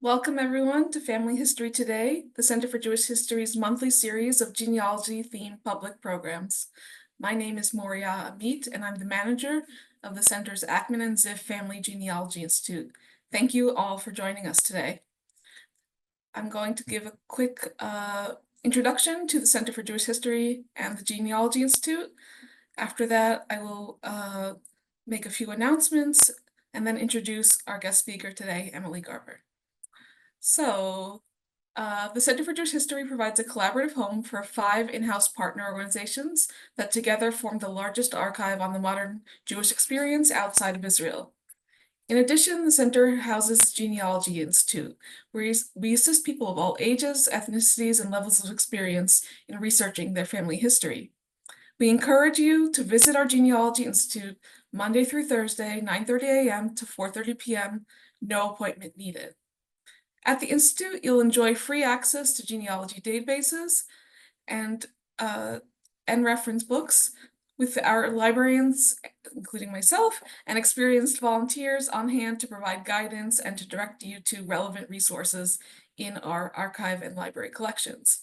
Welcome, everyone, to Family History Today, the Center for Jewish History's monthly series of genealogy-themed public programs. My name is Moria Amit, and I'm the manager of the center's Ackman and Ziff Family Genealogy Institute. Thank you all for joining us today. I'm going to give a quick introduction to the Center for Jewish History and the Genealogy Institute. After that, I will make a few announcements and then introduce our guest speaker today, Emily Garber. So, the Center for Jewish History provides a collaborative home for 5 in-house partner organizations that together form the largest archive on the modern Jewish experience outside of Israel. In addition, the center houses the Genealogy Institute, where we assist people of all ages, ethnicities, and levels of experience in researching their family history. We encourage you to visit our Genealogy Institute Monday through Thursday, 9:30 a.m. to 4:30 p.m., no appointment needed. At the Institute, you'll enjoy free access to genealogy databases and reference books with our librarians, including myself, and experienced volunteers on hand to provide guidance and to direct you to relevant resources in our archive and library collections.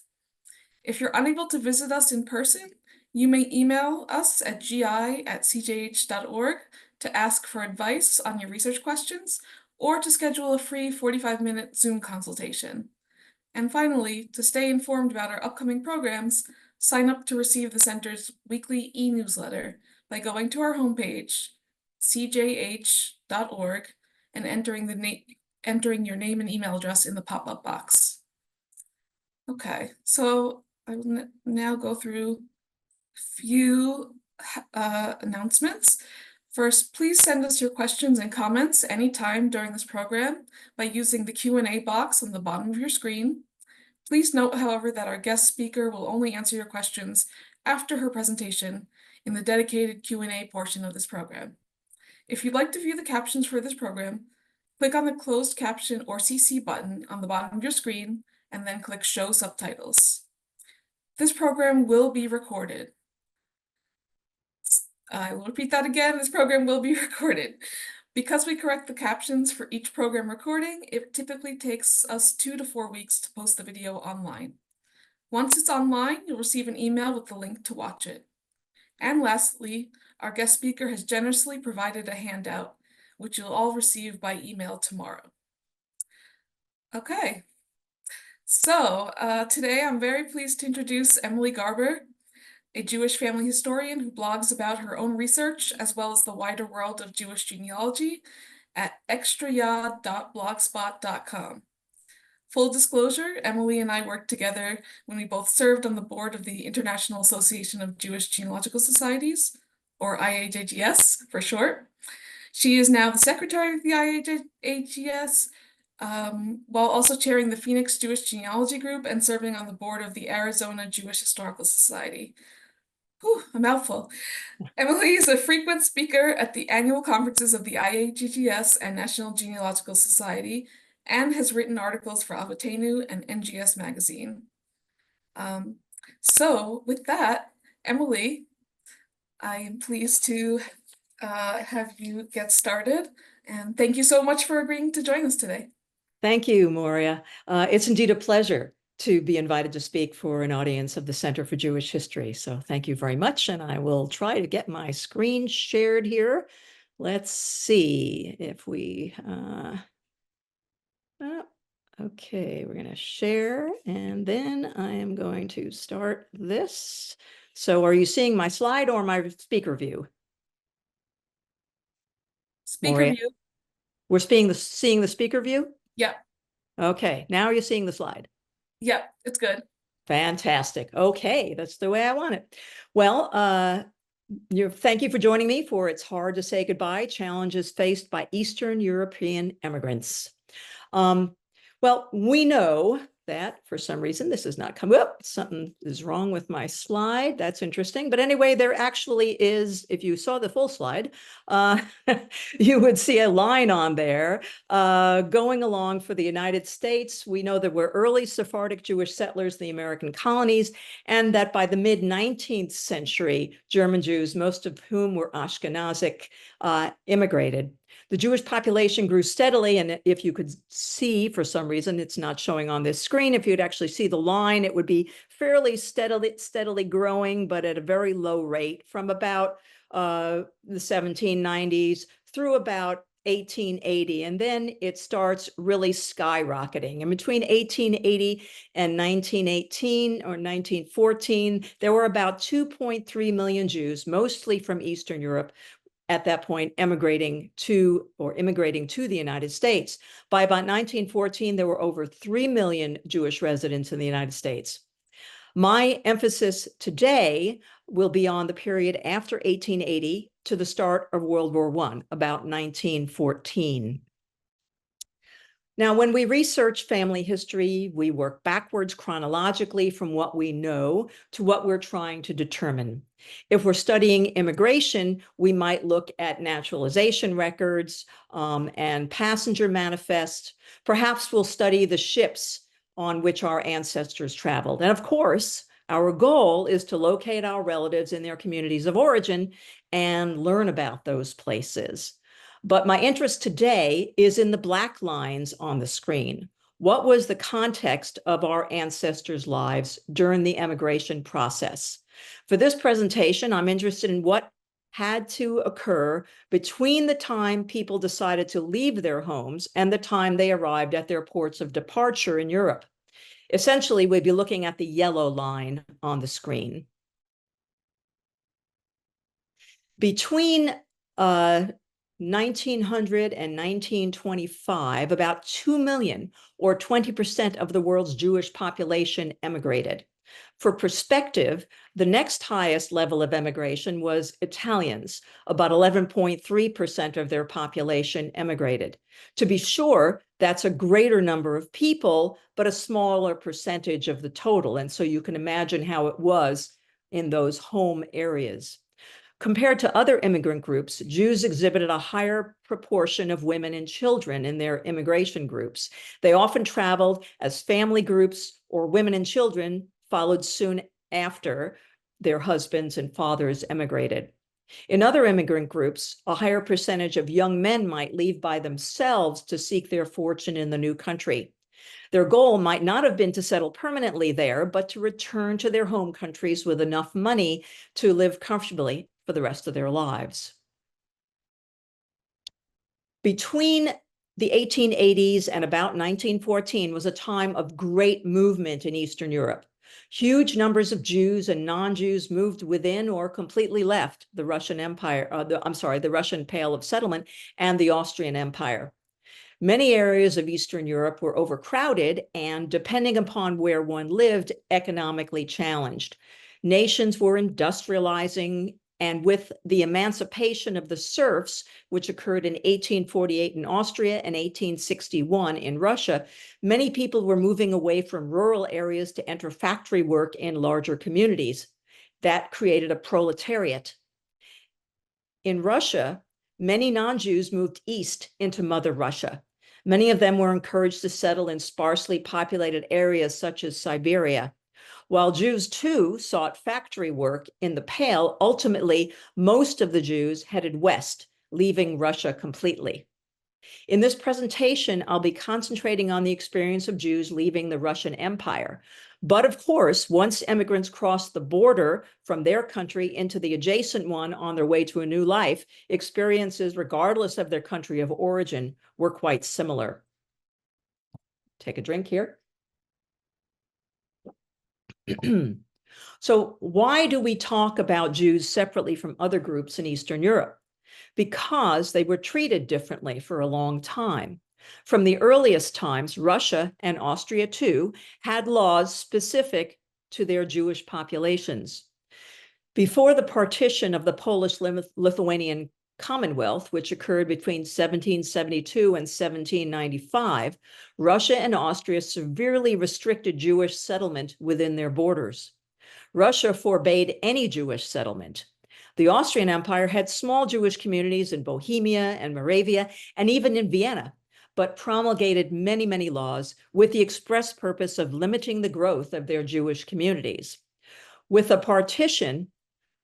If you're unable to visit us in person, you may email us at gi@cjh.org to ask for advice on your research questions or to schedule a free 45-minute Zoom consultation. And finally, to stay informed about our upcoming programs, sign up to receive the center's weekly e-newsletter by going to our homepage, cjh.org, and entering your name and email address in the pop-up box. Okay, so I will now go through a few announcements. First, please send us your questions and comments anytime during this program by using the Q&A box on the bottom of your screen. Please note, however, that our guest speaker will only answer your questions after her presentation in the dedicated Q&A portion of this program. If you'd like to view the captions for this program, click on the closed caption or CC button on the bottom of your screen and then click Show Subtitles. This program will be recorded. I will repeat that again, this program will be recorded. Because we correct the captions for each program recording, it typically takes us 2 to 4 weeks to post the video online. Once it's online, you'll receive an email with the link to watch it. And lastly, our guest speaker has generously provided a handout, which you'll all receive by email tomorrow. Okay, so today I'm very pleased to introduce Emily Garber, a Jewish family historian who blogs about her own research as well as the wider world of Jewish genealogy at extrayad.blogspot.com. Full disclosure, Emily and I worked together when we both served on the board of the International Association of Jewish Genealogical Societies, or IAJGS for short. She is now the secretary of the IAJGS, while also chairing the Phoenix Jewish Genealogy Group and serving on the board of the Arizona Jewish Historical Society. Whew, a mouthful. Emily is a frequent speaker at the annual conferences of the IAGGS and National Genealogical Society, and has written articles for Avotenu and NGS Magazine. So with that, Emily, I am pleased to have you get started, and thank you so much for agreeing to join us today. Thank you, Moria. It's indeed a pleasure to be invited to speak for an audience of the Center for Jewish History. So thank you very much. And I will try to get my screen shared here. Let's see if we, okay, we're going to share, and then I am going to start this. So are you seeing my slide or my speaker view? Speaker Moria? view. We're seeing the speaker view? Yeah. Okay, now you're seeing the slide. Yeah, it's good. Fantastic. Okay, that's the way I want it. Well, thank you for joining me for It's Hard to Say Goodbye, Challenges Faced by Eastern European Immigrants. Well, we know that for some reason this has not come up. Something is wrong with my slide. That's interesting. But anyway, there actually is, if you saw the full slide, you would see a line on there going along for the United States. We know there were early Sephardic Jewish settlers in the American colonies, and that by the mid-19th century, German Jews, most of whom were Ashkenazic, immigrated. The Jewish population grew steadily, and if you could see, for some reason, it's not showing on this screen, if you'd actually see the line, it would be fairly steadily growing, but at a very low rate from about the 1790s through about 1880, and then it starts really skyrocketing. And between 1880 and 1918 or 1914, there were about 2.3 million Jews, mostly from Eastern Europe, at that point immigrating to the United States. By about 1914, there were over 3 million Jewish residents in the United States. My emphasis today will be on the period after 1880 to the start of World War I, about 1914. Now, when we research family history, we work backwards chronologically from what we know to what we're trying to determine. If we're studying immigration, we might look at naturalization records and passenger manifests. Perhaps we'll study the ships on which our ancestors traveled. And of course, our goal is to locate our relatives in their communities of origin and learn about those places. But my interest today is in the black lines on the screen. What was the context of our ancestors' lives during the emigration process? For this presentation, I'm interested in what had to occur between the time people decided to leave their homes and the time they arrived at their ports of departure in Europe. Essentially, we'd be looking at the yellow line on the screen. Between 1900 and 1925, about 2 million, or 20% of the world's Jewish population, emigrated. For perspective, the next highest level of emigration was Italians. About 11.3% of their population emigrated. To be sure, that's a greater number of people, but a smaller percentage of the total. And so you can imagine how it was in those home areas. Compared to other immigrant groups, Jews exhibited a higher proportion of women and children in their immigration groups. They often traveled as family groups, or women and children followed soon after their husbands and fathers emigrated. In other immigrant groups, a higher percentage of young men might leave by themselves to seek their fortune in the new country. Their goal might not have been to settle permanently there, but to return to their home countries with enough money to live comfortably for the rest of their lives. Between the 1880s and about 1914 was a time of great movement in Eastern Europe. Huge numbers of Jews and non-Jews moved within or completely left the Russian Empire, the Russian Pale of Settlement and the Austrian Empire. Many areas of Eastern Europe were overcrowded and, depending upon where one lived, economically challenged. Nations were industrializing, and with the emancipation of the serfs, which occurred in 1848 in Austria and 1861 in Russia, many people were moving away from rural areas to enter factory work in larger communities. That created a proletariat. In Russia, many non-Jews moved east into Mother Russia. Many of them were encouraged to settle in sparsely populated areas such as Siberia. While Jews, too, sought factory work in the Pale, ultimately, most of the Jews headed west, leaving Russia completely. In this presentation, I'll be concentrating on the experience of Jews leaving the Russian Empire. But of course, once immigrants crossed the border from their country into the adjacent one on their way to a new life, experiences, regardless of their country of origin, were quite similar. Take a drink here. So why do we talk about Jews separately from other groups in Eastern Europe? Because they were treated differently for a long time. From the earliest times, Russia and Austria too had laws specific to their Jewish populations. Before the partition of the Polish-Lithuanian Commonwealth, which occurred between 1772 and 1795, Russia and Austria severely restricted Jewish settlement within their borders. Russia forbade any Jewish settlement. The Austrian Empire had small Jewish communities in Bohemia and Moravia, and even in Vienna, but promulgated many, many laws with the express purpose of limiting the growth of their Jewish communities. With the partition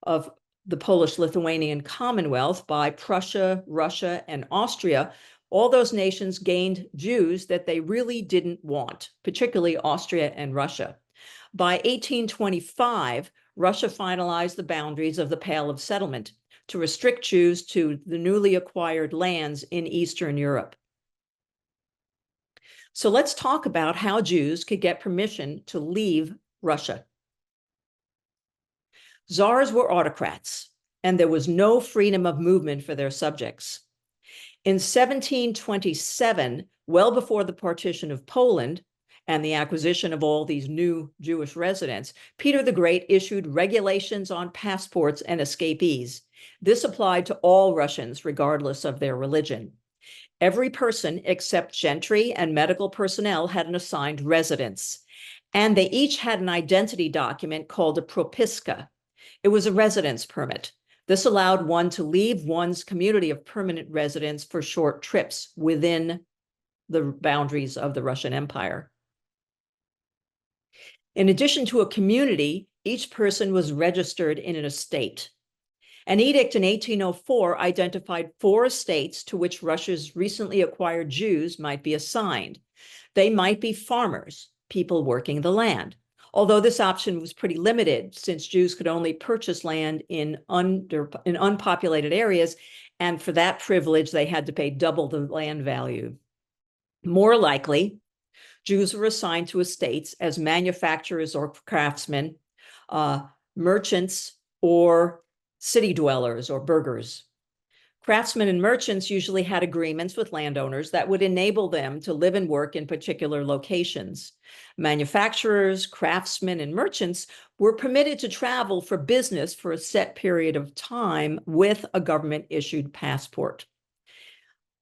of the Polish-Lithuanian Commonwealth by Prussia, Russia, and Austria, all those nations gained Jews that they really didn't want, particularly Austria and Russia. By 1825, Russia finalized the boundaries of the Pale of Settlement to restrict Jews to the newly acquired lands in Eastern Europe. So let's talk about how Jews could get permission to leave Russia. Czars were autocrats, and there was no freedom of movement for their subjects. In 1727, well before the partition of Poland and the acquisition of all these new Jewish residents, Peter the Great issued regulations on passports and escapees. This applied to all Russians, regardless of their religion. Every person except gentry and medical personnel had an assigned residence, and they each had an identity document called a propiska. It was a residence permit. This allowed one to leave one's community of permanent residence for short trips within the boundaries of the Russian Empire. In addition to a community, each person was registered in an estate. An edict in 1804 identified 4 estates to which Russia's recently acquired Jews might be assigned. They might be farmers, people working the land, although this option was pretty limited since Jews could only purchase land in unpopulated areas, and for that privilege, they had to pay double the land value. More likely, Jews were assigned to estates as manufacturers or craftsmen, merchants, or city dwellers or burghers. Craftsmen and merchants usually had agreements with landowners that would enable them to live and work in particular locations. Manufacturers, craftsmen, and merchants were permitted to travel for business for a set period of time with a government-issued passport.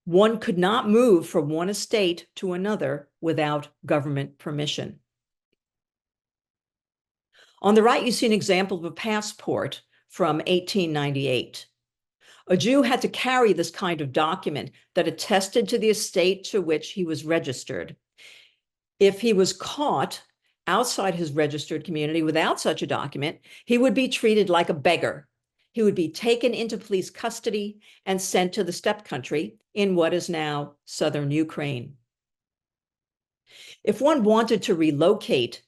One could not move from one estate to another without government permission. On the right, you see an example of a passport from 1898. A Jew had to carry this kind of document that attested to the estate to which he was registered. If he was caught outside his registered community without such a document, he would be treated like a beggar. He would be taken into police custody and sent to the steppe country in what is now southern Ukraine. If one wanted to relocate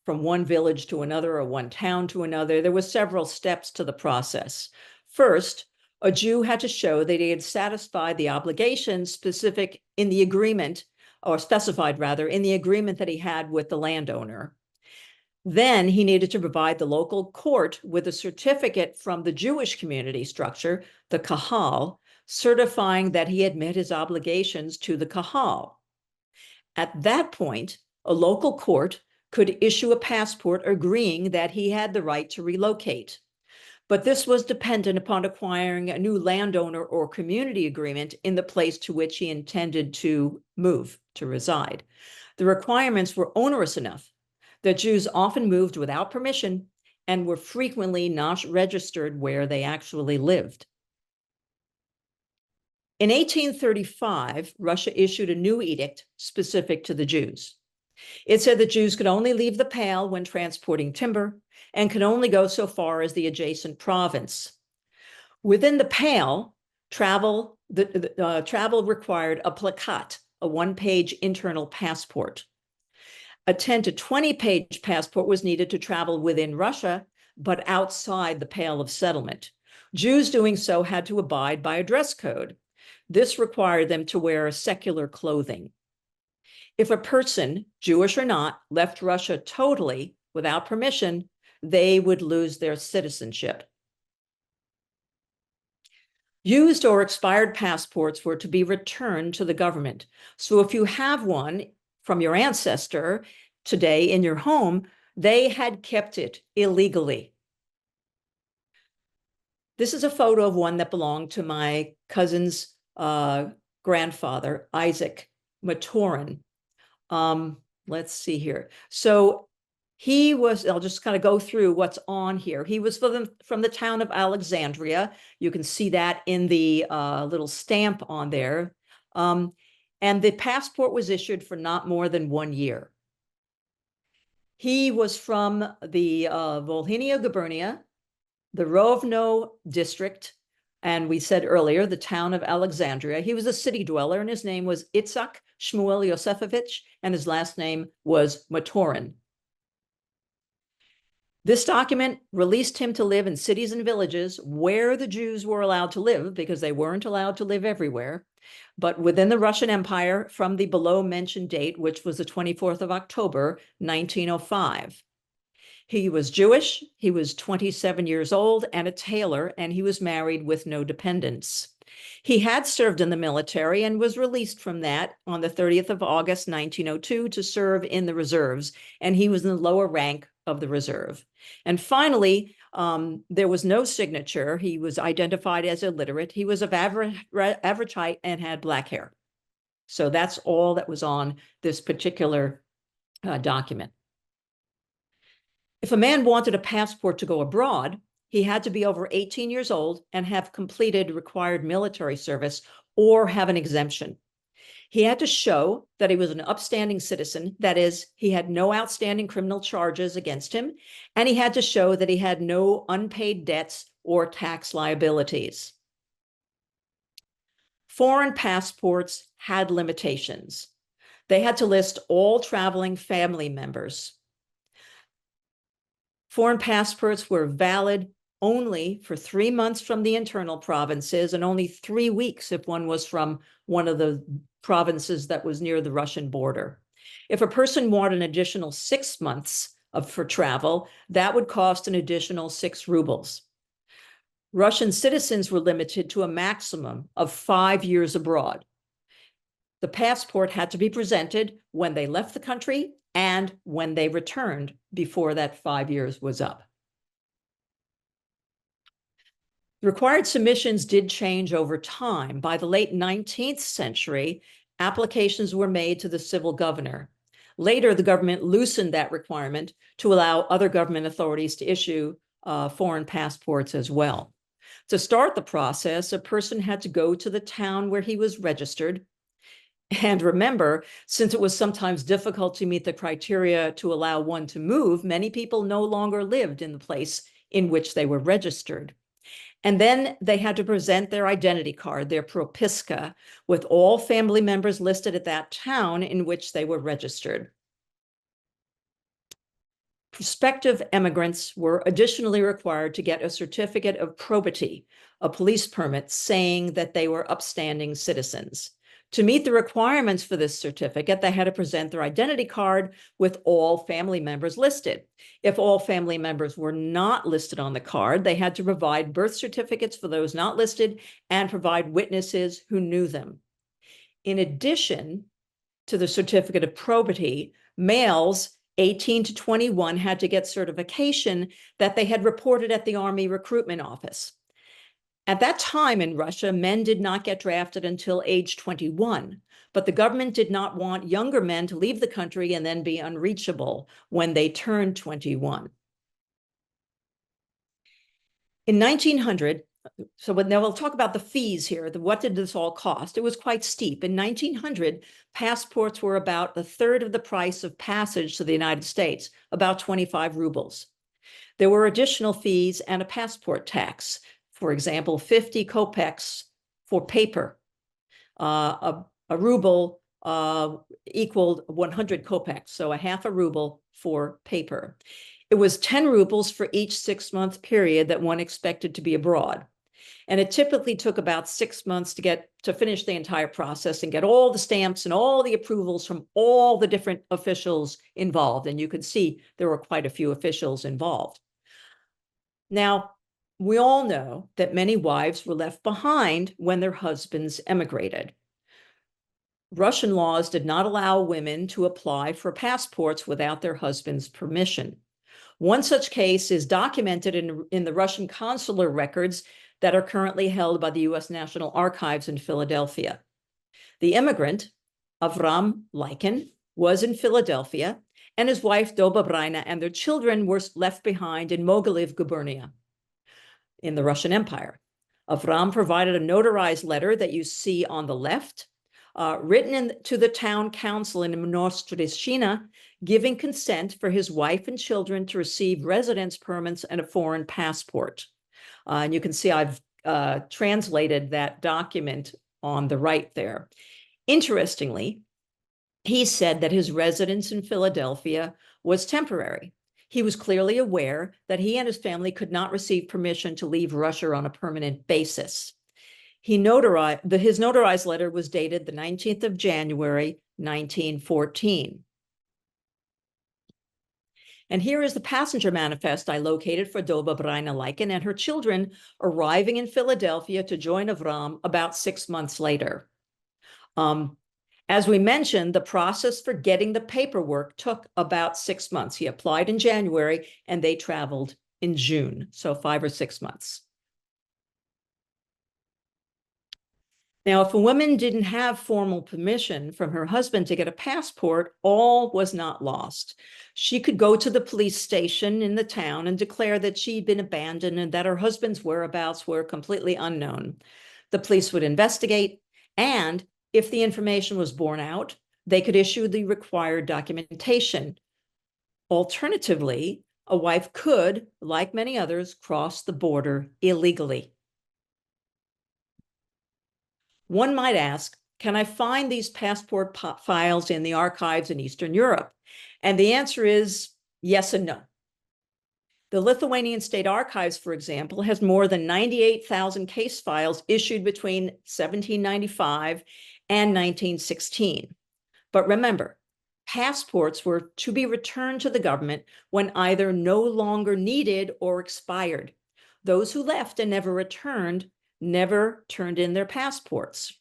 from one village to another or one town to another, there were several steps to the process. First, a Jew had to show that he had satisfied the obligations specific in the agreement, or specified rather, in the agreement that he had with the landowner. Then he needed to provide the local court with a certificate from the Jewish community structure, the Kahal, certifying that he had met his obligations to the Kahal. At that point, a local court could issue a passport agreeing that he had the right to relocate. But this was dependent upon acquiring a new landowner or community agreement in the place to which he intended to move, to reside. The requirements were onerous enough that Jews often moved without permission and were frequently not registered where they actually lived. In 1835, Russia issued a new edict specific to the Jews. It said that Jews could only leave the Pale when transporting timber and could only go so far as the adjacent province. Within the Pale, travel required a plakat, a one-page internal passport. A 10 to 20-page passport was needed to travel within Russia, but outside the Pale of Settlement. Jews doing so had to abide by a dress code. This required them to wear secular clothing. If a person, Jewish or not, left Russia totally without permission, they would lose their citizenship. Used or expired passports were to be returned to the government. So if you have one from your ancestor today in your home, they had kept it illegally. This is a photo of one that belonged to my cousin's grandfather, Isaac Matoran. Let's see here. So he was, I'll just kind of go through what's on here. He was from the town of Alexandria. You can see that in the little stamp on there. And the passport was issued for not more than 1 year. He was from the Volhynia Gubernia, the Rovno district, and we said earlier, the town of Alexandria. He was a city dweller, and his name was Itzhak Shmuel Yosefovich, and his last name was Matorin. This document released him to live in cities and villages where the Jews were allowed to live, because they weren't allowed to live everywhere, but within the Russian Empire from the below mentioned date, which was the 24th of October, 1905. He was Jewish, he was 27 years old and a tailor, and he was married with no dependents. He had served in the military and was released from that on the 30th of August, 1902 to serve in the reserves, and he was in the lower rank of the reserve. And finally, there was no signature. He was identified as illiterate. He was of average height and had black hair. So that's all that was on this particular document. If a man wanted a passport to go abroad, he had to be over 18 years old and have completed required military service or have an exemption. He had to show that he was an upstanding citizen, that is, he had no outstanding criminal charges against him, and he had to show that he had no unpaid debts or tax liabilities. Foreign passports had limitations. They had to list all traveling family members. Foreign passports were valid only for 3 months from the internal provinces and only 3 weeks if one was from one of the provinces that was near the Russian border. If a person wanted an additional 6 months for travel, that would cost an additional 6 rubles. Russian citizens were limited to a maximum of 5 years abroad. The passport had to be presented when they left the country and when they returned before that 5 years was up. The required submissions did change over time. By the late 19th century, applications were made to the civil governor. Later, the government loosened that requirement to allow other government authorities to issue foreign passports as well. To start the process, a person had to go to the town where he was registered. And remember, since it was sometimes difficult to meet the criteria to allow one to move, many people no longer lived in the place in which they were registered. And then they had to present their identity card, their propiska, with all family members listed at that town in which they were registered. Prospective emigrants were additionally required to get a certificate of probity, a police permit saying that they were upstanding citizens. To meet the requirements for this certificate, they had to present their identity card with all family members listed. If all family members were not listed on the card, they had to provide birth certificates for those not listed and provide witnesses who knew them. In addition to the certificate of probity, males 18 to 21 had to get certification that they had reported at the Army recruitment office. At that time in Russia, men did not get drafted until age 21, but the government did not want younger men to leave the country and then be unreachable when they turned 21. In 1900, so now we'll talk about the fees here. What did this all cost? It was quite steep. In 1900, passports were about a third of the price of passage to the United States, about 25 rubles. There were additional fees and a passport tax. For example, 50 kopecks for paper. A ruble equaled 100 kopecks, so a half a ruble for paper. It was 10 rubles for each 6-month period that one expected to be abroad. And it typically took about 6 months to finish the entire process and get all the stamps and all the approvals from all the different officials involved. And you could see there were quite a few officials involved. Now, we all know that many wives were left behind when their husbands emigrated. Russian laws did not allow women to apply for passports without their husband's permission. One such case is documented in the Russian consular records that are currently held by the U.S. National Archives in Philadelphia. The immigrant, Avram Lykin, was in Philadelphia, and his wife, Doba Braina, and their children were left behind in Mogilev gubernia in the Russian Empire. Avram provided a notarized letter that you see on the left, written to the town council in Monostrishina, giving consent for his wife and children to receive residence permits and a foreign passport. And you can see I've translated that document on the right there. Interestingly, he said that his residence in Philadelphia was temporary. He was clearly aware that he and his family could not receive permission to leave Russia on a permanent basis. His notarized letter was dated the 19th of January, 1914. And here is the passenger manifest I located for Doba Braina Lyken and her children arriving in Philadelphia to join Avram about 6 months later. As we mentioned, the process for getting the paperwork took about 6 months. He applied in January and they traveled in June, so 5 or 6 months. Now, if a woman didn't have formal permission from her husband to get a passport, all was not lost. She could go to the police station in the town and declare that she'd been abandoned and that her husband's whereabouts were completely unknown. The police would investigate, and if the information was borne out, they could issue the required documentation. Alternatively, a wife could, like many others, cross the border illegally. One might ask, can I find these passport files in the archives in Eastern Europe? And the answer is yes and no. The Lithuanian State Archives, for example, has more than 98,000 case files issued between 1795 and 1916. But remember, passports were to be returned to the government when either no longer needed or expired. Those who left and never returned never turned in their passports.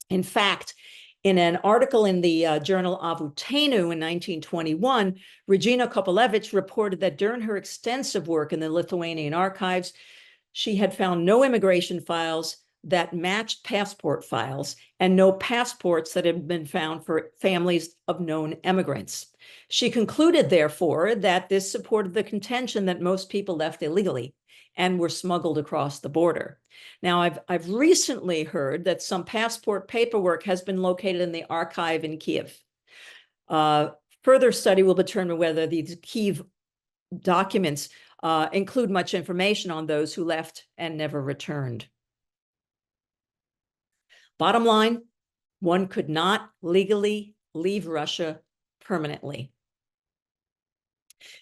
In fact, in an article in the journal Avutenu in 1921, Regina Kopelevich reported that during her extensive work in the Lithuanian archives, she had found no immigration files that matched passport files and no passports that had been found for families of known emigrants. She concluded, therefore, that this supported the contention that most people left illegally and were smuggled across the border. Now, I've recently heard that some passport paperwork has been located in the archive in Kiev. Further study will determine whether these Kiev documents include much information on those who left and never returned. Bottom line, one could not legally leave Russia permanently.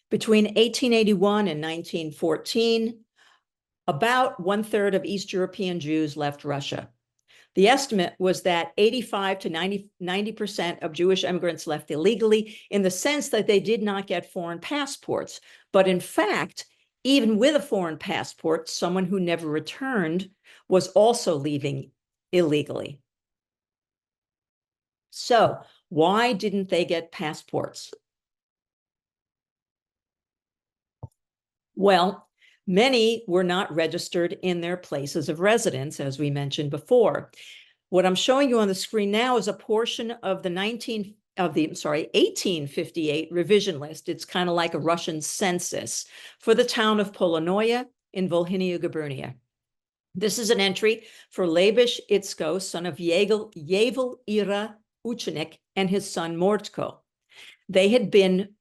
Between 1881 and 1914, about 1/3 of East European Jews left Russia. The estimate was that 85 to 90% of Jewish immigrants left illegally in the sense that they did not get foreign passports. But in fact, even with a foreign passport, someone who never returned was also leaving illegally. So why didn't they get passports? Well, many were not registered in their places of residence, as we mentioned before. What I'm showing you on the screen now is a portion of the 1858 revision list. It's kind of like a Russian census for the town of Polonoye in Volhynia Gubernia. This is an entry for Leibish Itzko, son of Yevel Ira Uchenik, and his son Mordko. They had been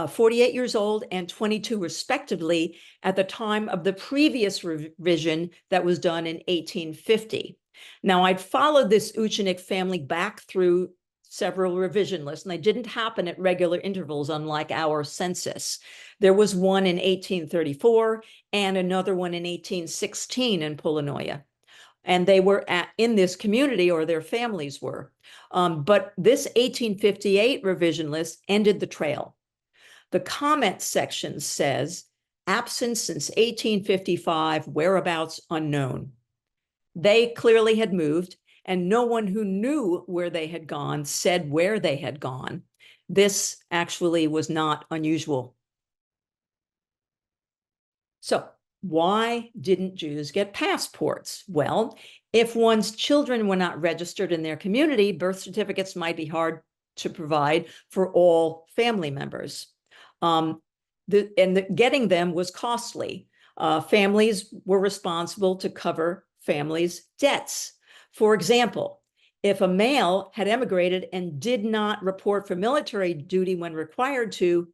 48 years old and 22 respectively at the time of the previous revision that was done in 1850. Now, I'd followed this Uchenik family back through several revision lists, and they didn't happen at regular intervals, unlike our census. There was one in 1834 and another one in 1816 in Polonoye. And they were in this community, or their families were. But this 1858 revision list ended the trail. The comment section says, absent since 1855, whereabouts unknown. They clearly had moved, and no one who knew where they had gone said where they had gone. This actually was not unusual. So why didn't Jews get passports? Well, if one's children were not registered in their community, birth certificates might be hard to provide for all family members. Getting them was costly. Families were responsible to cover families' debts. For example, if a male had emigrated and did not report for military duty when required to,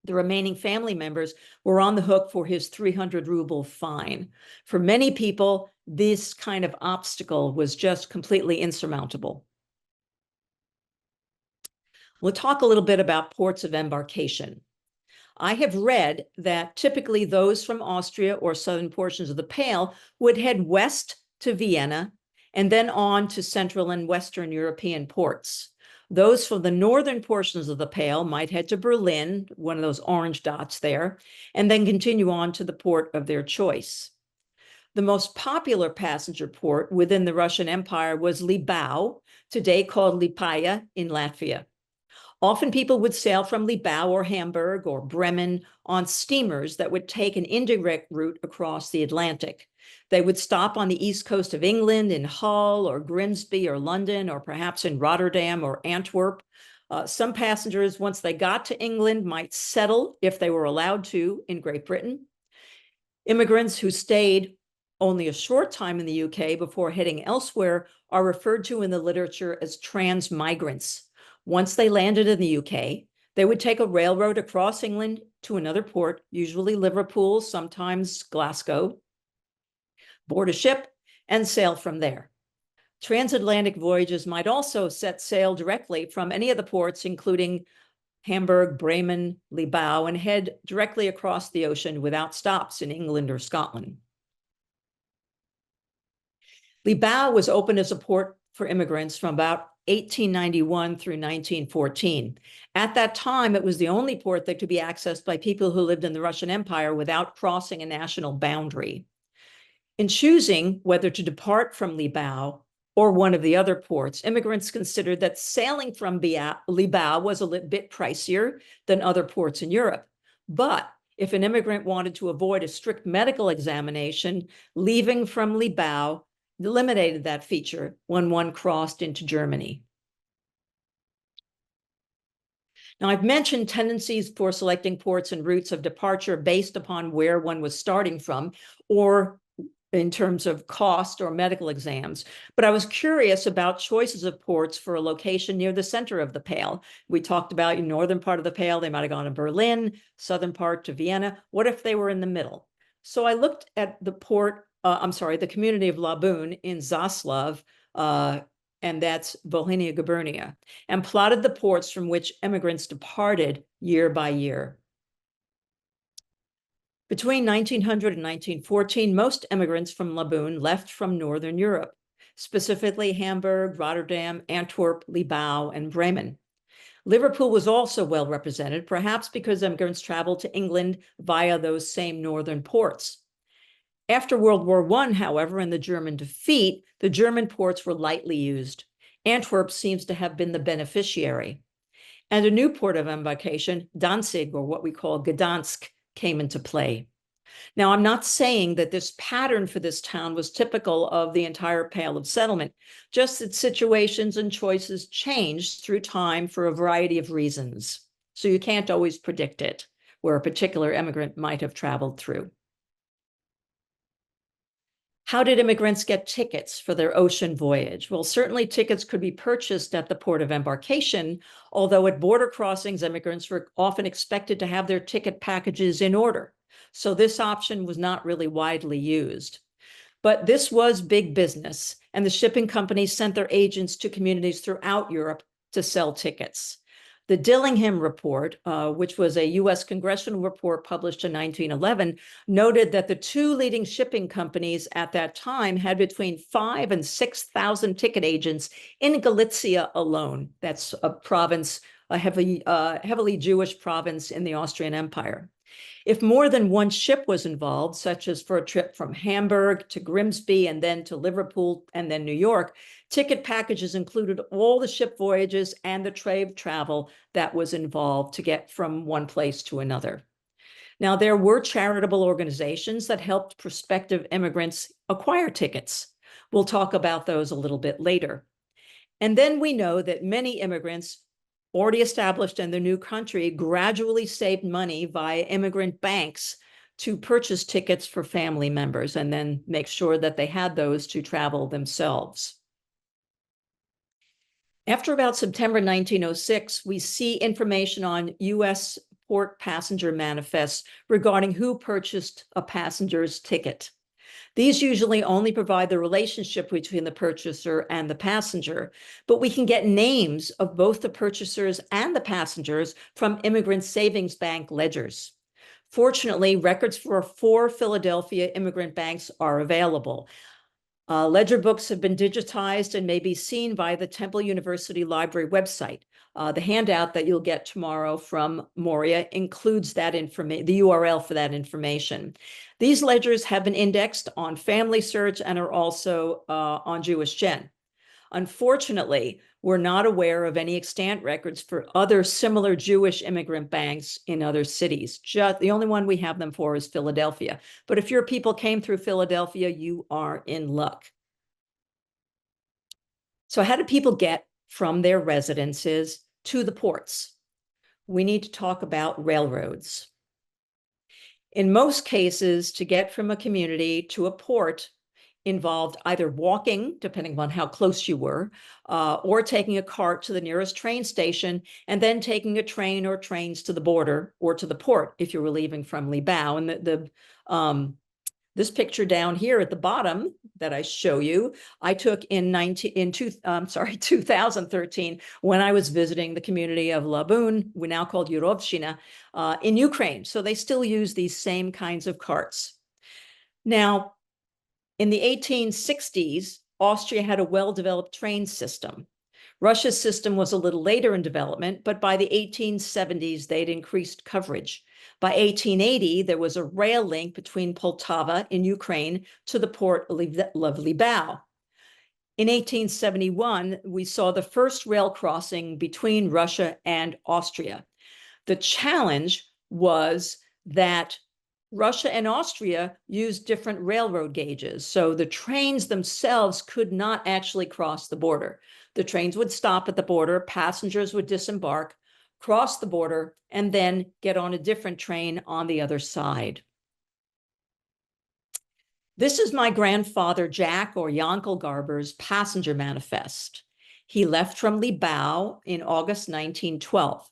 The remaining family members were on the hook for his 300 ruble fine. For many people, this kind of obstacle was just completely insurmountable. We'll talk a little bit about ports of embarkation. I have read that typically those from Austria or southern portions of the Pale would head west to Vienna and then on to Central and Western European ports. Those from the northern portions of the Pale might head to Berlin, one of those orange dots there, and then continue on to the port of their choice. The most popular passenger port within the Russian Empire was Libau, today called Liepāja in Latvia. Often people would sail from Libau or Hamburg or Bremen on steamers that would take an indirect route across the Atlantic. They would stop on the east coast of England in Hull or Grimsby or London or perhaps in Rotterdam or Antwerp. Some passengers, once they got to England, might settle, if they were allowed to, in Great Britain. Immigrants who stayed only a short time in the UK before heading elsewhere are referred to in the literature as transmigrants. Once they landed in the UK, they would take a railroad across England to another port, usually Liverpool, sometimes Glasgow, board a ship, and sail from there. Transatlantic voyages might also set sail directly from any of the ports, including Hamburg, Bremen, Libau, and head directly across the ocean without stops in England or Scotland. Libau was opened as a port for immigrants from about 1891 through 1914. At that time, it was the only port that could be accessed by people who lived in the Russian Empire without crossing a national boundary. In choosing whether to depart from Libau or one of the other ports, immigrants considered that sailing from Libau was a bit pricier than other ports in Europe. But if an immigrant wanted to avoid a strict medical examination, leaving from Libau eliminated that feature when one crossed into Germany. Now, I've mentioned tendencies for selecting ports and routes of departure based upon where one was starting from, or in terms of cost or medical exams. But I was curious about choices of ports for a location near the center of the Pale. We talked about in northern part of the Pale, they might have gone to Berlin, southern part to Vienna. What if they were in the middle? So I looked at the the community of Laboon in Zaslav, and that's Volhynia Gubernia, and plotted the ports from which immigrants departed year by year. Between 1900 and 1914, most immigrants from Laboon left from Northern Europe, specifically Hamburg, Rotterdam, Antwerp, Libau, and Bremen. Liverpool was also well represented, perhaps because immigrants traveled to England via those same northern ports. After World War I, however, and the German defeat, the German ports were lightly used. Antwerp seems to have been the beneficiary. And a new port of embarkation, Danzig, or what we call Gdansk, came into play. Now, I'm not saying that this pattern for this town was typical of the entire Pale of settlement, just that situations and choices changed through time for a variety of reasons. So you can't always predict it, where a particular immigrant might have traveled through. How did immigrants get tickets for their ocean voyage? Well, certainly tickets could be purchased at the port of embarkation, although at border crossings, immigrants were often expected to have their ticket packages in order. So this option was not really widely used. But this was big business, and the shipping companies sent their agents to communities throughout Europe to sell tickets. The Dillingham Report, which was a U.S. congressional report published in 1911, noted that the two leading shipping companies at that time had between 5,000 and 6,000 ticket agents in Galicia alone. That's a province, a heavily Jewish province in the Austrian Empire. If more than one ship was involved, such as for a trip from Hamburg to Grimsby and then to Liverpool and then New York, ticket packages included all the ship voyages and the trade travel that was involved to get from one place to another. Now, there were charitable organizations that helped prospective immigrants acquire tickets. We'll talk about those a little bit later. And then we know that many immigrants already established in their new country gradually saved money via immigrant banks to purchase tickets for family members and then make sure that they had those to travel themselves. After about September 1906, we see information on U.S. port passenger manifests regarding who purchased a passenger's ticket. These usually only provide the relationship between the purchaser and the passenger, but we can get names of both the purchasers and the passengers from immigrant savings bank ledgers. Fortunately, records for 4 Philadelphia immigrant banks are available. Ledger books have been digitized and may be seen via the Temple University Library website. The handout that you'll get tomorrow from Moria includes that information, the URL for that information. These ledgers have been indexed on Family Search and are also on Jewish Gen. Unfortunately, we're not aware of any extant records for other similar Jewish immigrant banks in other cities. Just the only one we have them for is Philadelphia. But if your people came through Philadelphia, you are in luck. So how do people get from their residences to the ports? We need to talk about railroads. In most cases, to get from a community to a port involved either walking, depending on how close you were, or taking a cart to the nearest train station, and then taking a train or trains to the border or to the port if you were leaving from Libau. And this picture down here at the bottom that I show you, I took in 2013 when I was visiting the community of Labun, we now called Yurovshina, in Ukraine. So they still use these same kinds of carts. Now, in the 1860s, Austria had a well-developed train system. Russia's system was a little later in development, but by the 1870s, they'd increased coverage. By 1880, there was a rail link between Poltava in Ukraine to the port of Libau. In 1871, we saw the first rail crossing between Russia and Austria. The challenge was that Russia and Austria used different railroad gauges, so the trains themselves could not actually cross the border. The trains would stop at the border, passengers would disembark, cross the border, and then get on a different train on the other side. This is my grandfather, Jack, or Yankel Garber's passenger manifest. He left from Libau in August 1912.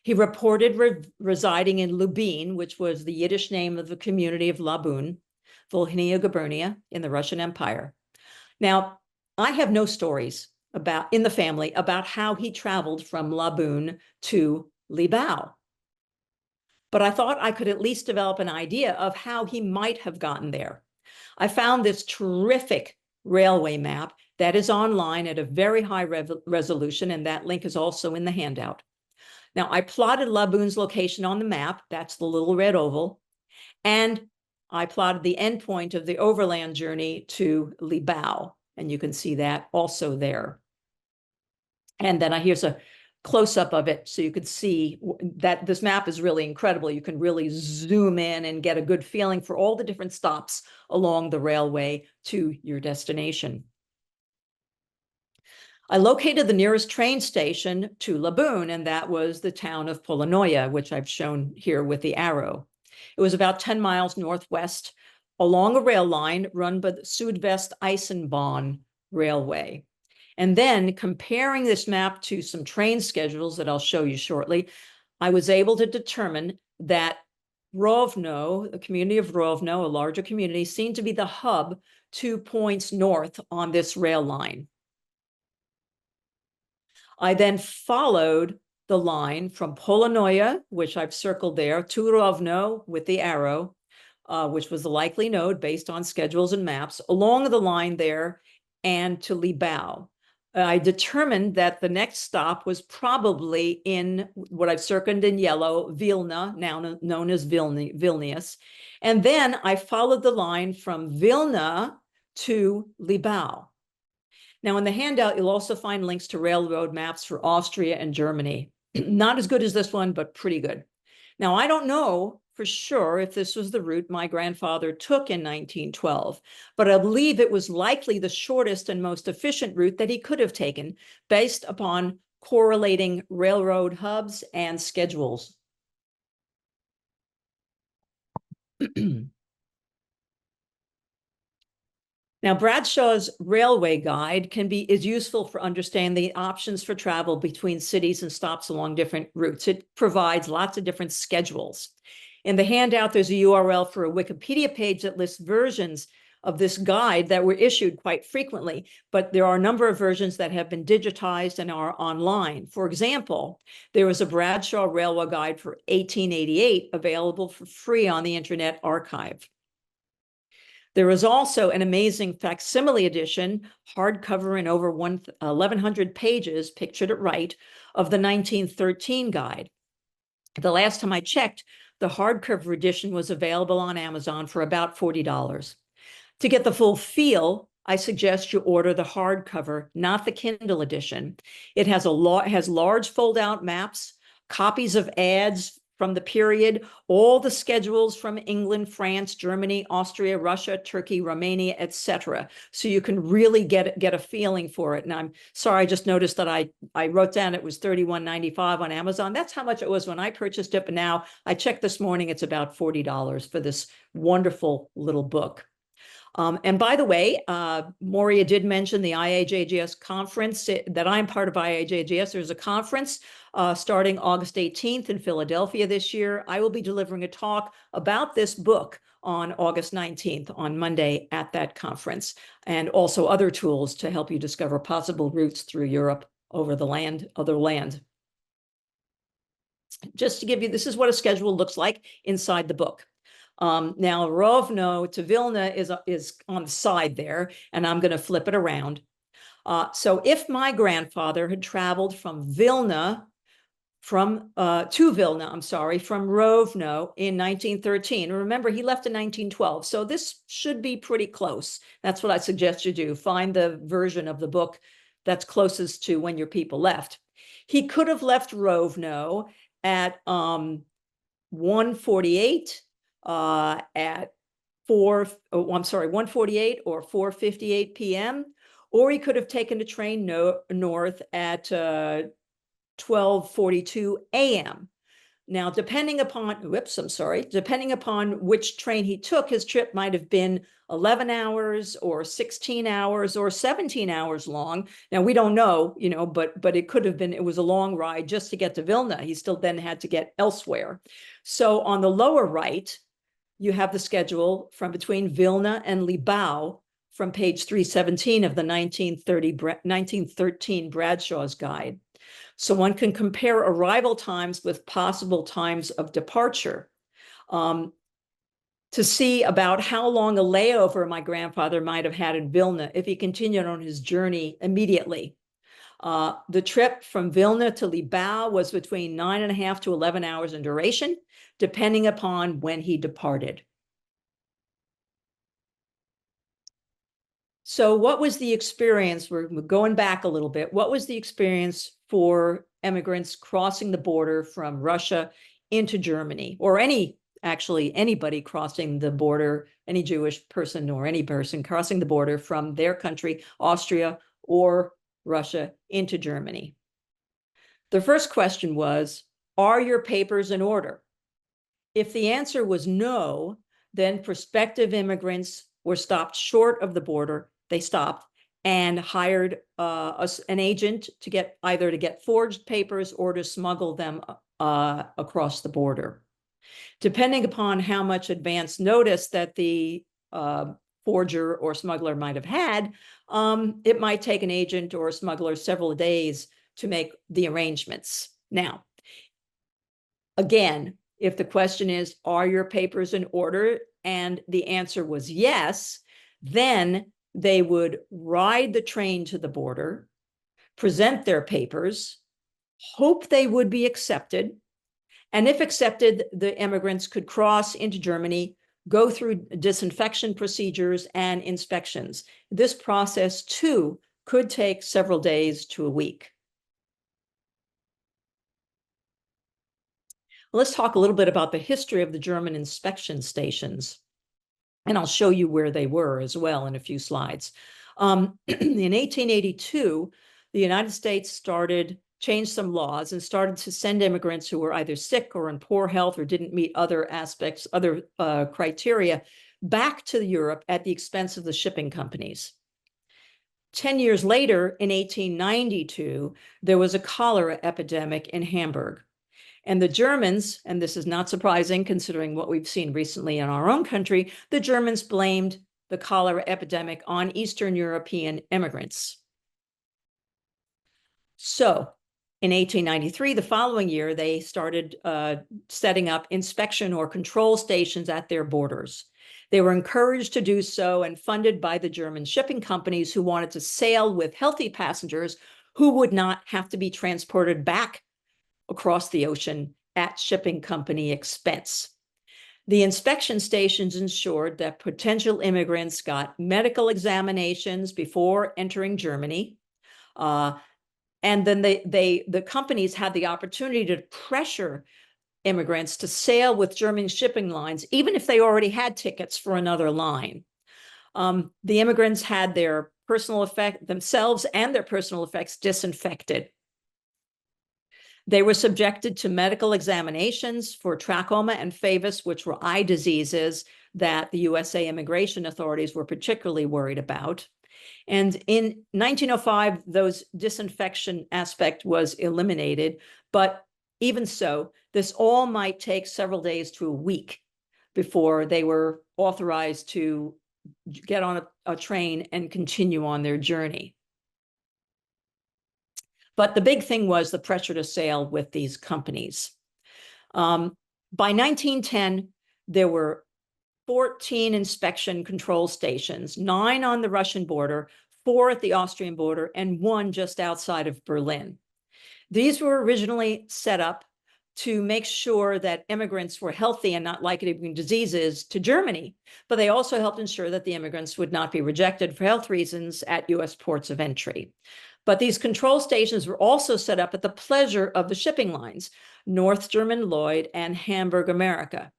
He reported residing in Lubin, which was the Yiddish name of the community of Labun, Volhynia Gubernia in the Russian Empire. Now, I have no stories in the family about how he traveled from Labun to Libau. But I thought I could at least develop an idea of how he might have gotten there. I found this terrific railway map that is online at a very high resolution, and that link is also in the handout. Now, I plotted Labun's location on the map, that's the little red oval, and I plotted the endpoint of the overland journey to Libau, and you can see that also there. And then here's a close-up of it so you can see that this map is really incredible. You can really zoom in and get a good feeling for all the different stops along the railway to your destination. I located the nearest train station to Labun, and that was the town of Polonnoye, which I've shown here with the arrow. It was about 10 miles northwest along a rail line run by the Südwest Eisenbahn Railway. And then comparing this map to some train schedules that I'll show you shortly, I was able to determine that Rovno, the community of Rovno, a larger community, seemed to be the hub 2 points north on this rail line. I then followed the line from Polonnoye, which I've circled there, to Rovno with the arrow, which was the likely node based on schedules and maps, along the line there, and to Libau. I determined that the next stop was probably in what I've circled in yellow, Vilna, now known as Vilnius. And then I followed the line from Vilna to Libau. Now, in the handout, you'll also find links to railroad maps for Austria and Germany. Not as good as this one, but pretty good. Now, I don't know for sure if this was the route my grandfather took in 1912, but I believe it was likely the shortest and most efficient route that he could have taken based upon correlating railroad hubs and schedules. Now, Bradshaw's Railway Guide is useful for understanding the options for travel between cities and stops along different routes. It provides lots of different schedules. In the handout, there's a URL for a Wikipedia page that lists versions of this guide that were issued quite frequently, but there are a number of versions that have been digitized and are online. For example, there was a Bradshaw Railway Guide for 1888 available for free on the Internet Archive. There is also an amazing facsimile edition, hardcover in over 1,100 pages, pictured at right, of the 1913 guide. The last time I checked, the hardcover edition was available on Amazon for about $40. To get the full feel, I suggest you order the hardcover, not the Kindle edition. It has large fold-out maps, copies of ads from the period, all the schedules from England, France, Germany, Austria, Russia, Turkey, Romania, etc. So you can really get a feeling for it. And I'm sorry, I just noticed that I wrote down it was $31.95 on Amazon. That's how much it was when I purchased it, but now I checked this morning, it's about $40 for this wonderful little book. And by the way, Moria did mention the IAJGS conference that I'm part of IAJGS. There's a conference starting August 18th in Philadelphia this year. I will be delivering a talk about this book on August 19th on Monday at that conference, and also other tools to help you discover possible routes through Europe over the other land. Just to give you, this is what a schedule looks like inside the book. Now, Rovno to Vilna is on the side there, and I'm going to flip it around. So if my grandfather had traveled from Vilna, from Rovno in 1913. Remember, he left in 1912, so this should be pretty close. That's what I suggest you do. Find the version of the book that's closest to when your people left. He could have left Rovno at 1:48. At 1:48 or 4:58 p.m., or he could have taken a train north at 12:42 a.m. Now, depending upon which train he took, his trip might have been 11 hours or 16 hours or 17 hours long. Now, we don't know, but it could have been, it was a long ride just to get to Vilna. He still then had to get elsewhere. So on the lower right, you have the schedule from between Vilna and Libau from page 317 of the 1913 Bradshaw's Guide. So one can compare arrival times with possible times of departure to see about how long a layover my grandfather might have had in Vilna if he continued on his journey immediately. The trip from Vilna to Libau was between 9.5 to 11 hours in duration, depending upon when he departed. So what was the experience? We're going back a little bit. What was the experience for emigrants crossing the border from Russia into Germany, or anybody crossing the border, any Jewish person or any person crossing the border from their country, Austria or Russia, into Germany? The first question was, are your papers in order? If the answer was no, then prospective immigrants were stopped short of the border. They stopped and hired an agent to get forged papers or to smuggle them across the border. Depending upon how much advance notice that the forger or smuggler might have had, it might take an agent or a smuggler several days to make the arrangements. Now, again, if the question is, are your papers in order? And the answer was yes, then they would ride the train to the border, present their papers, hope they would be accepted. And if accepted, the immigrants could cross into Germany, go through disinfection procedures and inspections. This process, too, could take several days to a week. Let's talk a little bit about the history of the German inspection stations. And I'll show you where they were as well in a few slides. In 1882, the United States changed some laws and started to send immigrants who were either sick or in poor health or didn't meet other criteria back to Europe at the expense of the shipping companies. 10 years later, in 1892, there was a cholera epidemic in Hamburg. And the Germans, and this is not surprising considering what we've seen recently in our own country, the Germans blamed the cholera epidemic on Eastern European immigrants. So in 1893, the following year, they started setting up inspection or control stations at their borders. They were encouraged to do so and funded by the German shipping companies who wanted to sail with healthy passengers who would not have to be transported back across the ocean at shipping company expense. The inspection stations ensured that potential immigrants got medical examinations before entering Germany. And then the companies had the opportunity to pressure immigrants to sail with German shipping lines, even if they already had tickets for another line. The immigrants had their personal effect themselves and their personal effects disinfected. They were subjected to medical examinations for trachoma and favus, which were eye diseases that the USA immigration authorities were particularly worried about. And in 1905, those disinfection aspect was eliminated. But even so, this all might take several days to a week before they were authorized to get on a train and continue on their journey. But the big thing was the pressure to sail with these companies. By 1910, there were 14 inspection control stations, 9 on the Russian border, 4 at the Austrian border, and 1 just outside of Berlin. These were originally set up to make sure that immigrants were healthy and not likely to bring diseases to Germany, but they also helped ensure that the immigrants would not be rejected for health reasons at US ports of entry. But these control stations were also set up at the pleasure of the shipping lines, North German Lloyd and Hamburg America.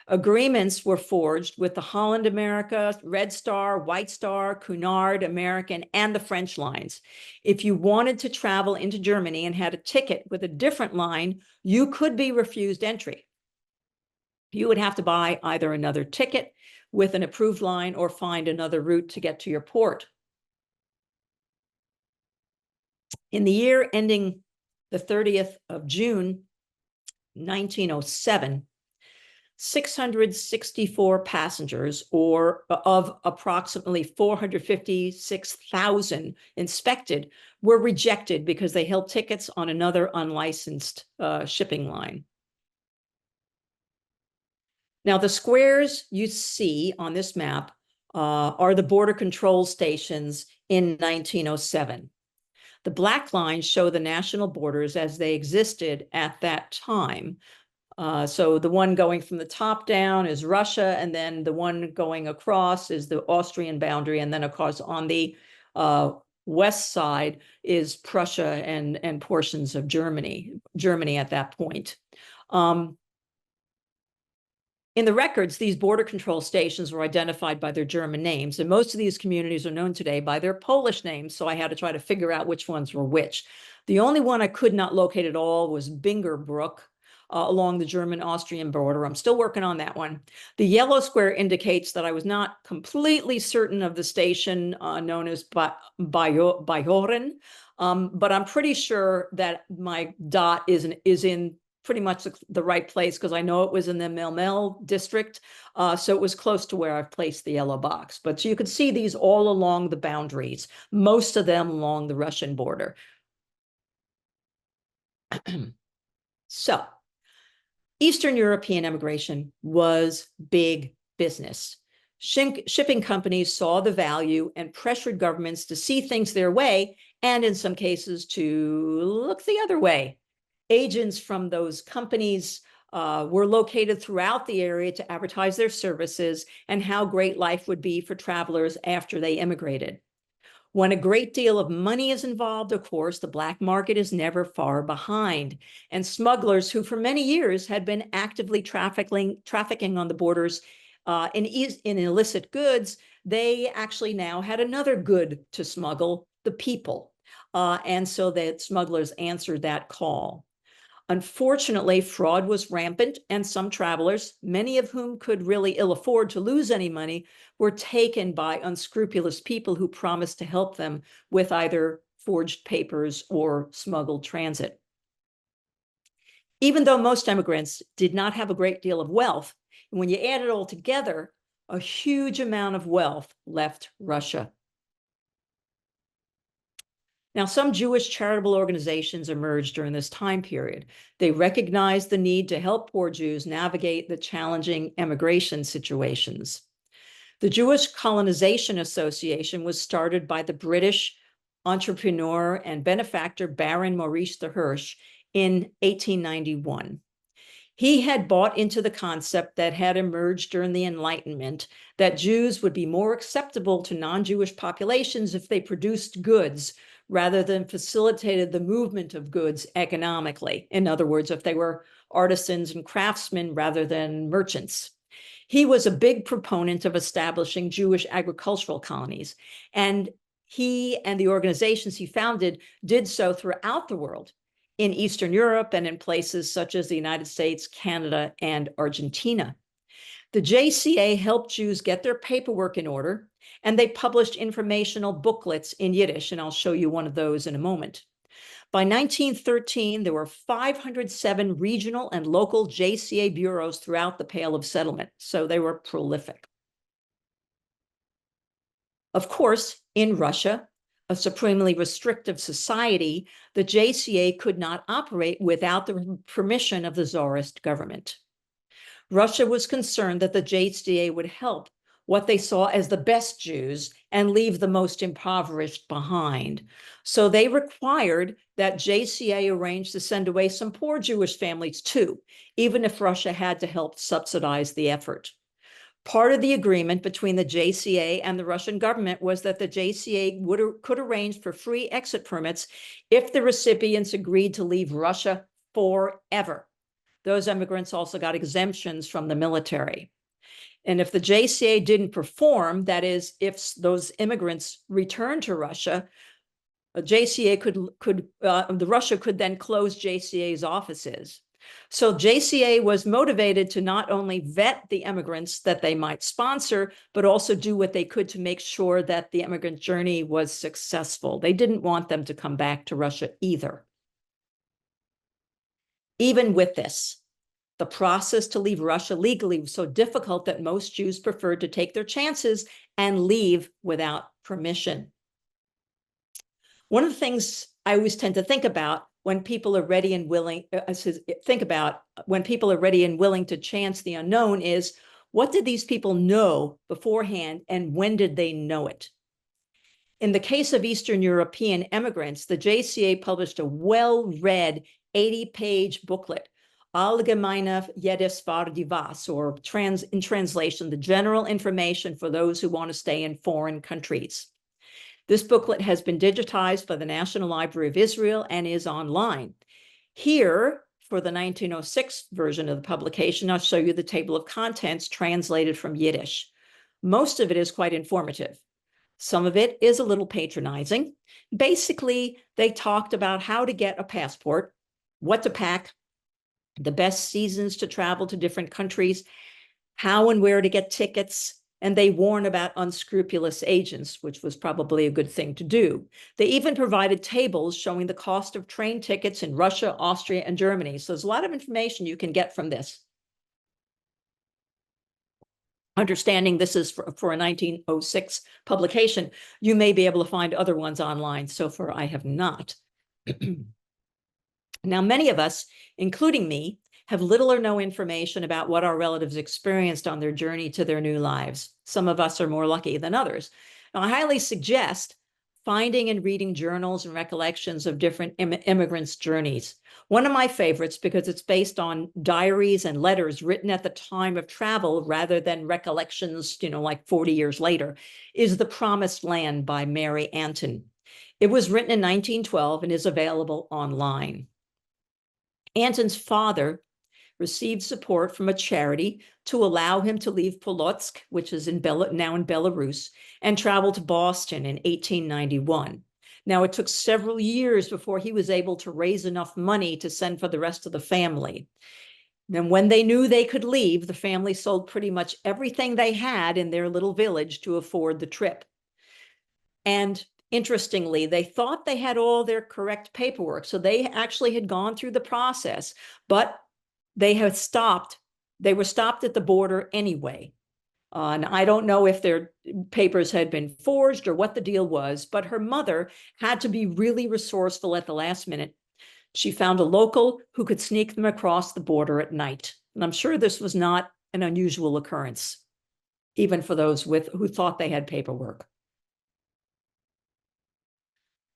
Agreements were forged with the Holland America, Red Star, White Star, Cunard American, and the French lines. If you wanted to travel into Germany and had a ticket with a different line, you could be refused entry. You would have to buy either another ticket with an approved line or find another route to get to your port. In the year ending the 30th of June, 1907, 664 passengers, or of approximately 456,000 inspected, were rejected because they held tickets on another unlicensed shipping line. Now, the squares you see on this map are the border control stations in 1907. The black lines show the national borders as they existed at that time. So the one going from the top down is Russia, and then the one going across is the Austrian boundary, and then of course on the west side is Prussia and portions of Germany at that point. In the records, these border control stations were identified by their German names, and most of these communities are known today by their Polish names, so I had to try to figure out which ones were which. The only one I could not locate at all was Bingerbrook, along the German-Austrian border. I'm still working on that one. The yellow square indicates that I was not completely certain of the station known as Bajoren, but I'm pretty sure that my dot is in pretty much the right place because I know it was in the Melmel district, so it was close to where I've placed the yellow box. But so you can see these all along the boundaries, most of them along the Russian border. So, Eastern European immigration was big business. Shipping companies saw the value and pressured governments to see things their way, and in some cases to look the other way. Agents from those companies were located throughout the area to advertise their services and how great life would be for travelers after they immigrated. When a great deal of money is involved, of course, the black market is never far behind. And smugglers who for many years had been actively trafficking on the borders in illicit goods, they actually now had another good to smuggle, the people. And so that smugglers answered that call. Unfortunately, fraud was rampant, and some travelers, many of whom could really ill afford to lose any money, were taken by unscrupulous people who promised to help them with either forged papers or smuggled transit. Even though most immigrants did not have a great deal of wealth, when you add it all together, a huge amount of wealth left Russia. Now, some Jewish charitable organizations emerged during this time period. They recognized the need to help poor Jews navigate the challenging emigration situations. The Jewish Colonization Association was started by the British entrepreneur and benefactor Baron Maurice de Hirsch in 1891. He had bought into the concept that had emerged during the Enlightenment that Jews would be more acceptable to non-Jewish populations if they produced goods rather than facilitated the movement of goods economically. In other words, if they were artisans and craftsmen rather than merchants. He was a big proponent of establishing Jewish agricultural colonies, and he and the organizations he founded did so throughout the world, in Eastern Europe and in places such as the United States, Canada, and Argentina. The JCA helped Jews get their paperwork in order, and they published informational booklets in Yiddish, and I'll show you one of those in a moment. By 1913, there were 507 regional and local JCA bureaus throughout the Pale of Settlement, so they were prolific. Of course, in Russia, a supremely restrictive society, the JCA could not operate without the permission of the Tsarist government. Russia was concerned that the JCA would help what they saw as the best Jews and leave the most impoverished behind. So they required that JCA arrange to send away some poor Jewish families too, even if Russia had to help subsidize the effort. Part of the agreement between the JCA and the Russian government was that the JCA could arrange for free exit permits if the recipients agreed to leave Russia forever. Those immigrants also got exemptions from the military. And if the JCA didn't perform, that is, if those immigrants returned to Russia, Russia could then close JCA's offices. So JCA was motivated to not only vet the immigrants that they might sponsor, but also do what they could to make sure that the immigrant journey was successful. They didn't want them to come back to Russia either. Even with this, the process to leave Russia legally was so difficult that most Jews preferred to take their chances and leave without permission. One of the things I always tend to think about when people are ready and willing, when people are ready and willing to chance the unknown is, what did these people know beforehand and when did they know it? In the case of Eastern European immigrants, the JCA published a well-read 80-page booklet, Allgemeine Jedesvaardivas, or in translation, the general information for those who want to stay in foreign countries. This booklet has been digitized by the National Library of Israel and is online. Here, for the 1906 version of the publication, I'll show you the table of contents translated from Yiddish. Most of it is quite informative. Some of it is a little patronizing. Basically, they talked about how to get a passport, what to pack, the best seasons to travel to different countries, how and where to get tickets, and they warn about unscrupulous agents, which was probably a good thing to do. They even provided tables showing the cost of train tickets in Russia, Austria, and Germany. So there's a lot of information you can get from this. Understanding this is for a 1906 publication, you may be able to find other ones online. So far, I have not. Now, many of us, including me, have little or no information about what our relatives experienced on their journey to their new lives. Some of us are more lucky than others. Now, I highly suggest finding and reading journals and recollections of different immigrants' journeys. One of my favorites, because it's based on diaries and letters written at the time of travel rather than recollections, like 40 years later, is The Promised Land by Mary Anton. It was written in 1912 and is available online. Anton's father received support from a charity to allow him to leave Polotsk, which is now in Belarus, and travel to Boston in 1891. Now, it took several years before he was able to raise enough money to send for the rest of the family. Then when they knew they could leave, the family sold pretty much everything they had in their little village to afford the trip. And interestingly, they thought they had all their correct paperwork. So they actually had gone through the process, but they had stopped. They were stopped at the border anyway. And I don't know if their papers had been forged or what the deal was, but her mother had to be really resourceful at the last minute. She found a local who could sneak them across the border at night. And I'm sure this was not an unusual occurrence, even for those who thought they had paperwork.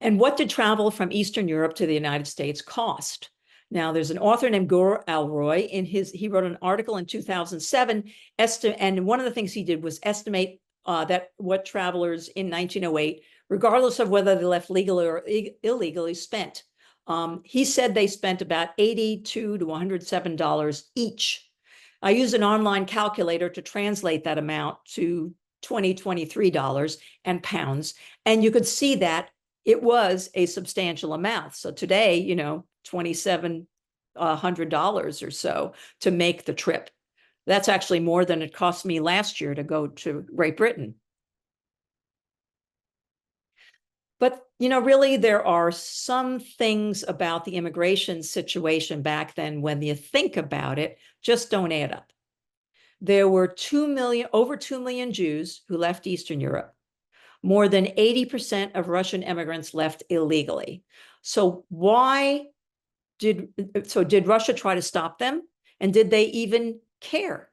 And what did travel from Eastern Europe to the United States cost? Now, there's an author named Gore Alroy. He wrote an article in 2007, and one of the things he did was estimate that what travelers in 1908, regardless of whether they left legally or illegally, spent. He said they spent about $82 to $107 each. I used an online calculator to translate that amount to $23 and pounds, and you could see that it was a substantial amount. So today, you know, $2,700 or so to make the trip. That's actually more than it cost me last year to go to Great Britain. But, you know, really, there are some things about the immigration situation back then, when you think about it, just don't add up. There were over 2 million Jews who left Eastern Europe. More than 80% of Russian immigrants left illegally. So did Russia try to stop them? And did they even care?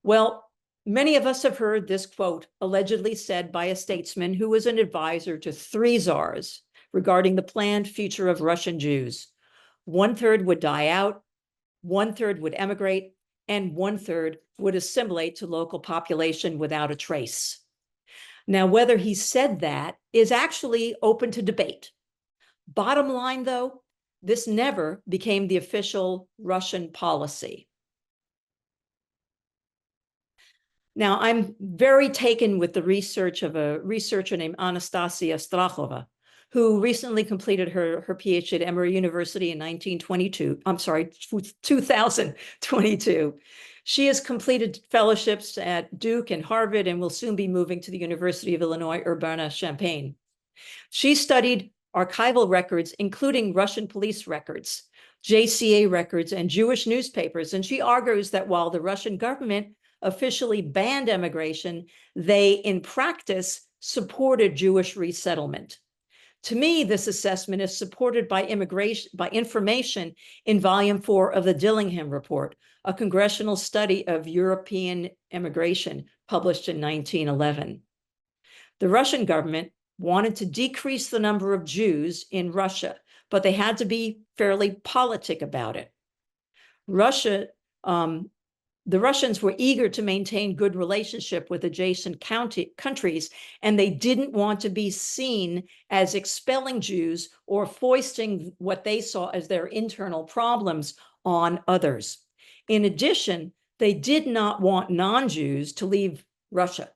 Well, many of us have heard this quote allegedly said by a statesman who was an advisor to 3 czars regarding the planned future of Russian Jews. 1/3 would die out, 1/3 would emigrate, and 1/3 would assimilate to local population without a trace. Now, whether he said that is actually open to debate. Bottom line, though, this never became the official Russian policy. Now, I'm very taken with the research of a researcher named Anastasia Strakhova, who recently completed her PhD at Emory University in 2022. She has completed fellowships at Duke and Harvard and will soon be moving to the University of Illinois, Urbana-Champaign. She studied archival records, including Russian police records, JCA records, and Jewish newspapers. And she argues that while the Russian government officially banned emigration, they, in practice, supported Jewish resettlement. To me, this assessment is supported by information in Volume 4 of the Dillingham Report, a congressional study of European immigration published in 1911. The Russian government wanted to decrease the number of Jews in Russia, but they had to be fairly politic about it. The Russians were eager to maintain good relationship with adjacent countries, and they didn't want to be seen as expelling Jews or foisting what they saw as their internal problems on others. In addition, they did not want non-Jews to leave Russia.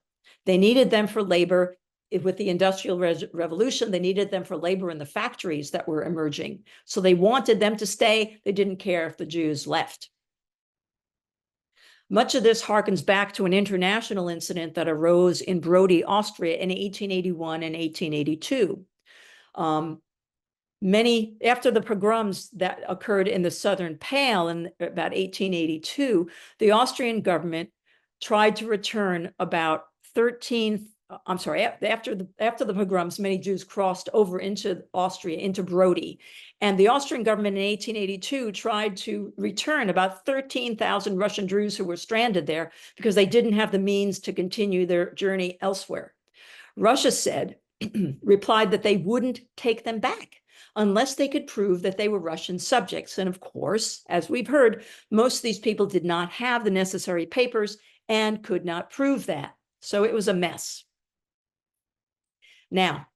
They needed them for labor. With the Industrial Revolution, they needed them for labor in the factories that were emerging. So they wanted them to stay. They didn't care if the Jews left. Much of this harkens back to an international incident that arose in Brody, Austria in 1881 and 1882. After the pogroms that occurred in the Southern Pale in about 1882, the Austrian government tried to return about after the pogroms, many Jews crossed over into Austria, into Brody. And the Austrian government in 1882 tried to return about 13,000 Russian Jews who were stranded there because they didn't have the means to continue their journey elsewhere. Russia replied that they wouldn't take them back unless they could prove that they were Russian subjects. And of course, as we've heard, most of these people did not have the necessary papers and could not prove that. So it was a mess. Now,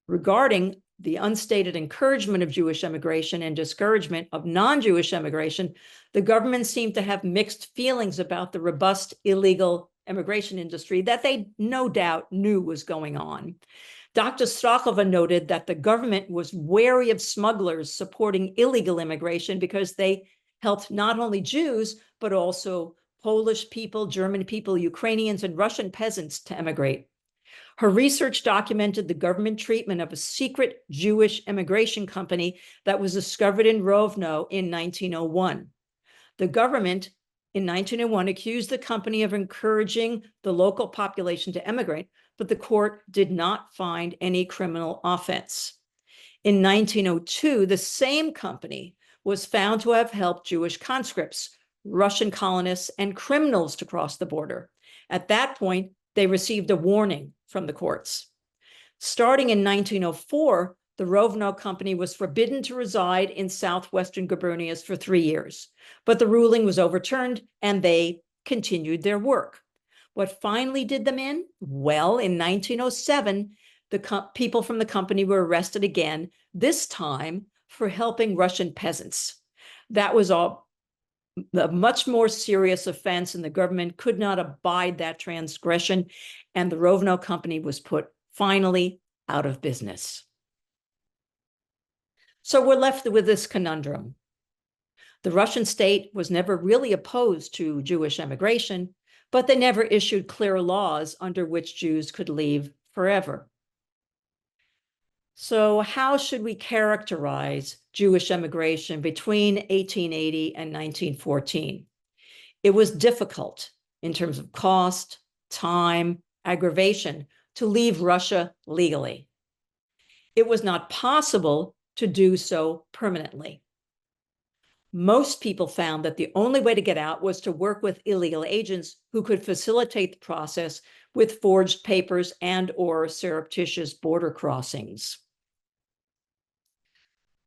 regarding the unstated encouragement of Jewish immigration and discouragement of non-Jewish immigration, the government seemed to have mixed feelings about the robust illegal immigration industry that they no doubt knew was going on. Dr. Strachova noted that the government was wary of smugglers supporting illegal immigration because they helped not only Jews, but also Polish people, German people, Ukrainians, and Russian peasants to emigrate. Her research documented the government treatment of a secret Jewish immigration company that was discovered in Rovno in 1901. The government in 1901 accused the company of encouraging the local population to emigrate, but the court did not find any criminal offense. In 1902, the same company was found to have helped Jewish conscripts, Russian colonists, and criminals to cross the border. At that point, they received a warning from the courts. Starting in 1904, the Rovno company was forbidden to reside in southwestern Gubernias for 3 years, but the ruling was overturned and they continued their work. What finally did them in? Well, in 1907, the people from the company were arrested again, this time for helping Russian peasants. That was a much more serious offense, and the government could not abide that transgression, and the Rovno company was put finally out of business. So we're left with this conundrum. The Russian state was never really opposed to Jewish emigration, but they never issued clear laws under which Jews could leave forever. So how should we characterize Jewish emigration between 1880 and 1914? It was difficult in terms of cost, time, aggravation to leave Russia legally. It was not possible to do so permanently. Most people found that the only way to get out was to work with illegal agents who could facilitate the process with forged papers and/or surreptitious border crossings.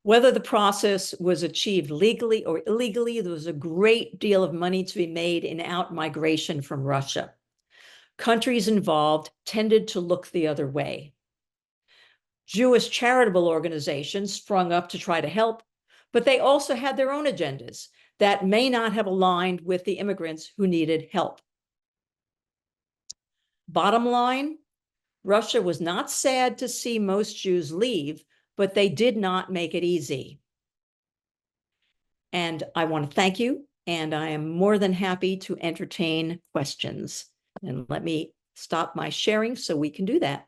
Whether the process was achieved legally or illegally, there was a great deal of money to be made in out-migration from Russia. Countries involved tended to look the other way. Jewish charitable organizations sprung up to try to help, but they also had their own agendas that may not have aligned with the immigrants who needed help. Bottom line, Russia was not sad to see most Jews leave, but they did not make it easy. And I want to thank you, and I am more than happy to entertain questions. And let me stop my sharing so we can do that.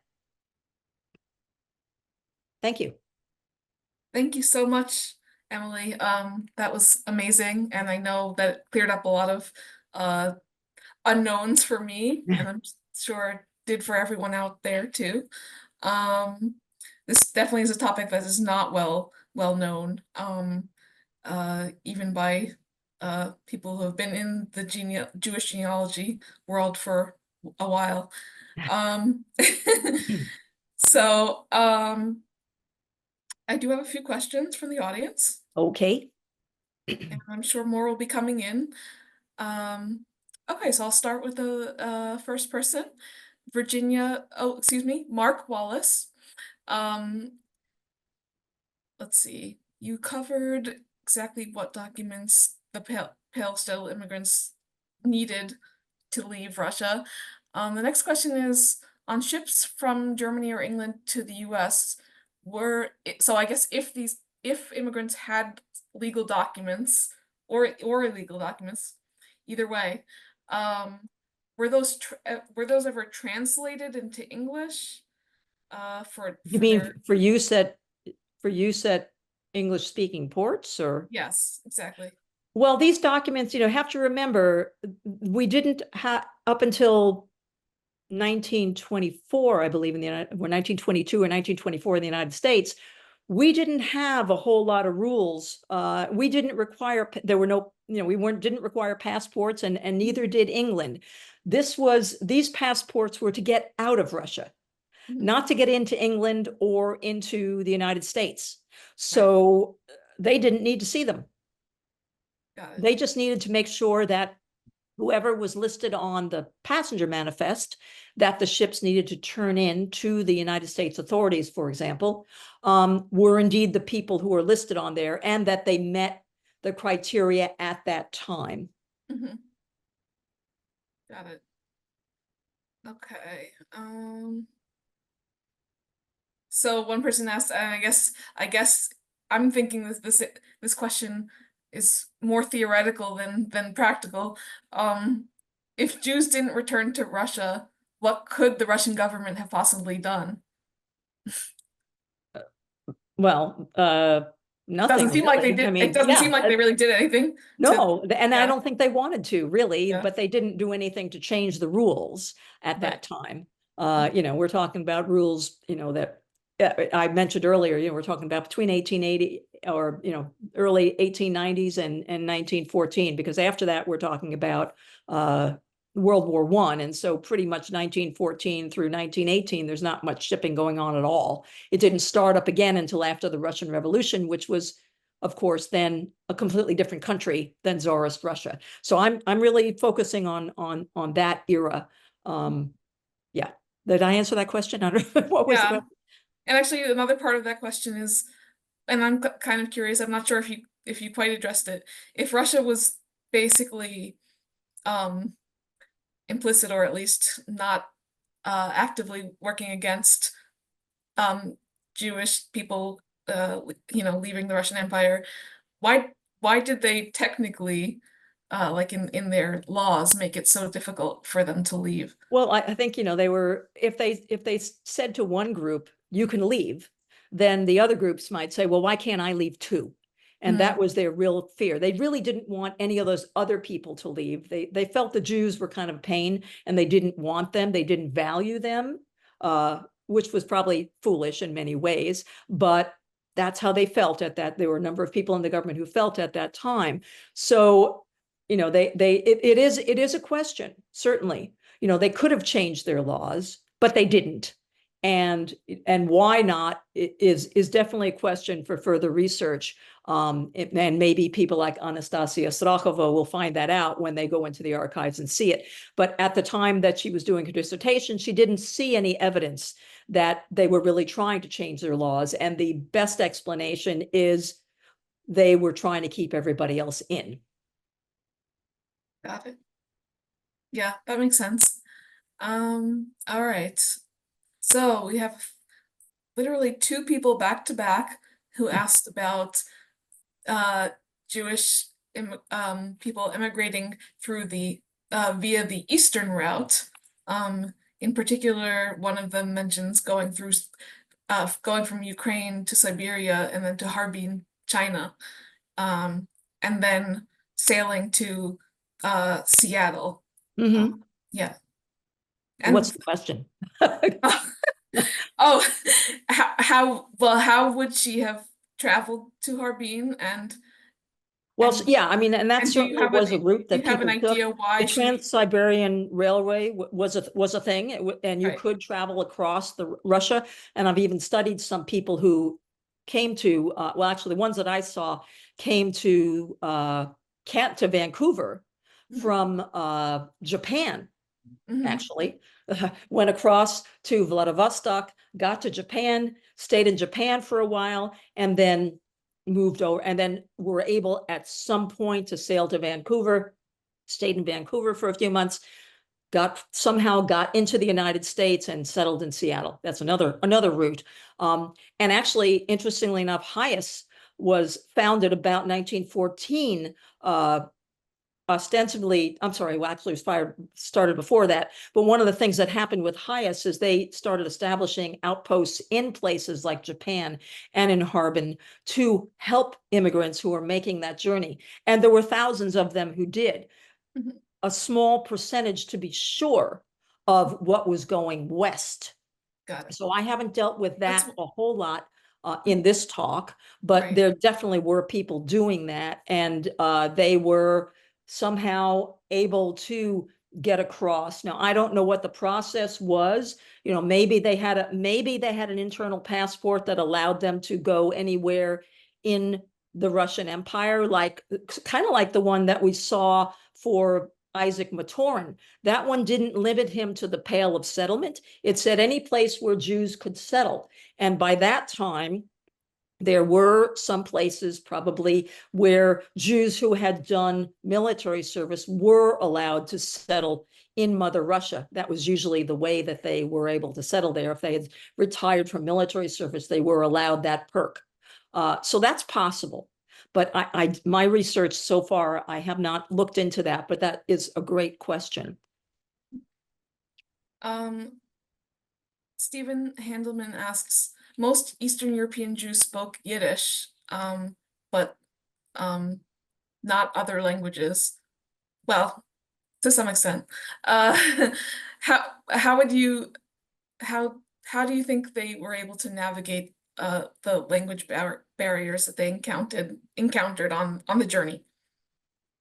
Thank you. Thank you so much, Emily. That was amazing, and I know that it cleared up a lot of unknowns for me, and I'm sure it did for everyone out there too. This definitely is a topic that is not well known, even by people who have been in the Jewish genealogy world for a while. So I do have a few questions from the audience, Okay. and I'm sure more will be coming in. Okay, so I'll start with the first person, Mark Wallace. Let's see, you covered exactly what documents the Pale Shtetl immigrants needed to leave Russia. The next question is, on ships from Germany or England to the US, so I guess if immigrants had legal documents or illegal documents, either way, were those ever translated into English for You mean their for use at English speaking ports, or? yes, exactly. Well, these documents, have to remember, we didn't have up until 1924, I believe, or 1922 or 1924 in the United States, we didn't have a whole lot of rules. We didn't require, there were no, didn't require passports, and neither did England. These passports were to get out of Russia, not to get into England or into the United States. So they didn't need to see them. Got it. They just needed to make sure that whoever was listed on the passenger manifest that the ships needed to turn in to the United States authorities, for example, were indeed the people who were listed on there, and that they met the criteria at that time. Got it. Okay. So one person asked, and I guess I'm thinking this question is more theoretical than practical. Um, if Jews didn't return to Russia, what could the Russian government have possibly done? Well, Doesn't nothing seem like they really. I did. It mean, doesn't seem yeah, like they really did anything to, no, and I yeah, don't think they wanted to really, yeah, but they didn't do anything to change the rules at right. that time. We're talking about rules, that I mentioned earlier, we're talking about between 1880 or, early 1890s and 1914, because after that, we're talking about World War I. And so pretty much 1914 through 1918, there's not much shipping going on at all. It didn't start up again until after the Russian Revolution, which was, of course, then a completely different country than Tsarist Russia. So I'm really focusing on that era. Um, yeah. Did I answer that question? I don't know. What was the Yeah. question? And actually, another part of that question is, and I'm kind of curious, I'm not sure if you quite addressed it. If Russia was basically um implicit, or at least not actively working against um Jewish people leaving the Russian Empire, why why did they technically like in their laws make it so difficult for them to leave? Well, I think, they were, if they said to one group, you can leave, then the other groups might say, well, why can't I leave too? And that Mm, was their real fear. They really didn't want any of those other people to leave. They felt the Jews were kind of a pain and they didn't want them. They didn't value them, which was probably foolish in many ways, but that's how they felt at that. There were a number of people in the government who felt at that time. So, it is a question, certainly. They could have changed their laws, but they didn't. And why not is definitely a question for further research. And maybe people like Anastasia Strakhova will find that out when they go into the archives and see it. But at the time that she was doing her dissertation, she didn't see any evidence that they were really trying to change their laws. And the best explanation is they were trying to keep everybody else in. got it. Yeah, that makes sense. All right. So we have literally two people back to back who asked about uh, Jewish people immigrating through the via the eastern route. In particular, one of them mentions going from Ukraine to Siberia and then to Harbin, China, um, and then sailing to Seattle. Mhm. Yeah, What's and the question? oh, how would she have traveled to Harbin, Well, and yeah, I mean, and that and do you certainly have was a route do you that have an people took. idea The why she, Trans-Siberian Railway was a thing, and you right? could travel across the Russia. And I've even studied some people who came to, well, actually, the ones that I saw came to Vancouver Mhm, from Japan. mhm, Actually, went across to Vladivostok, got to Japan, stayed in Japan for a while, and then moved over, and then were able at some point to sail to Vancouver, stayed in Vancouver for a few months, somehow got into the United States and settled in Seattle. That's another route. And actually, interestingly enough, Hyas was founded about 1914, ostensibly, I'm sorry, well, actually it was started before that. But one of the things that happened with Hyas is they started establishing outposts in places like Japan and in Harbin to help immigrants who were making that journey. And there were thousands of them who did. mhm. A small percentage, to be sure, of what was going west. Got it. So I haven't dealt with That's that a whole lot in this talk, but right. there definitely were people doing that, and they were somehow able to get across. Now, I don't know what the process was. Maybe they had an internal passport that allowed them to go anywhere in the Russian Empire, like kind of like the one that we saw for Isaac Matoran. That one didn't limit him to the Pale of Settlement. It said any place where Jews could settle. And by that time, There were some places probably where Jews who had done military service were allowed to settle in Mother Russia. That was usually the way that they were able to settle there. If they had retired from military service, they were allowed that perk. So that's possible. But my research so far, I have not looked into that, but that is a great question. Stephen Handelman asks, most Eastern European Jews spoke Yiddish, but not other languages. Well, to some extent. Uh, how would you how do you think they were able to navigate the language barriers that they encountered on the journey?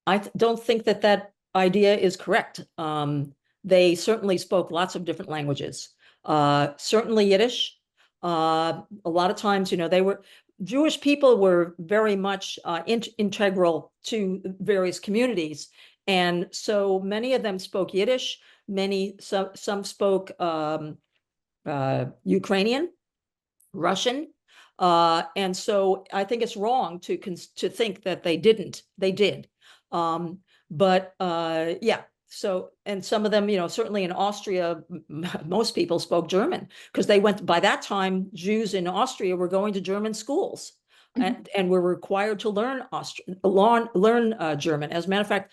I don't think that that idea is correct. They certainly spoke lots of different languages. Certainly Yiddish. A lot of times, they were Jewish people were very much integral to various communities, and so many of them spoke Yiddish. Some spoke Ukrainian, Russian. And so I think it's wrong to think that they didn't. They did. But yeah, so, and some of them, certainly in Austria, most people spoke German because they went, by that time, Jews in Austria were going to German schools and were required to learn German. As a matter of fact,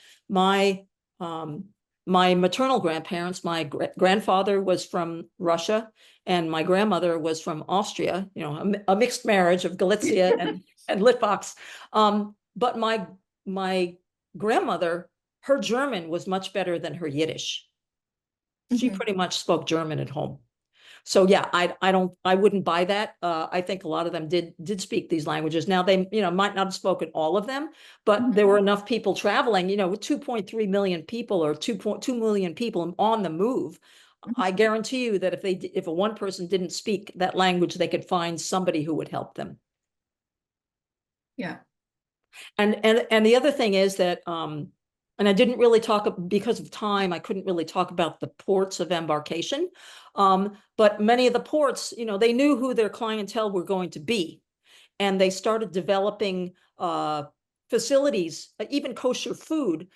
um, my maternal grandparents, my grandfather was from Russia and my grandmother was from Austria, a mixed marriage of Galicia and Litvaks. But my grandmother, her German was much better than her Yiddish. She pretty much spoke German at home. So yeah, I wouldn't buy that. I think a lot of them did speak these languages. Now they, might not have spoken all of them, but there were enough people traveling, with 2.3 million people or 2.2 million people on the move. I guarantee you that if a one person didn't speak that language, they could find somebody who would help them. Yeah. And the other thing is that and I didn't really talk because of time, I couldn't really talk about the ports of embarkation. But many of the ports, they knew who their clientele were going to be. And they started developing facilities, even kosher food,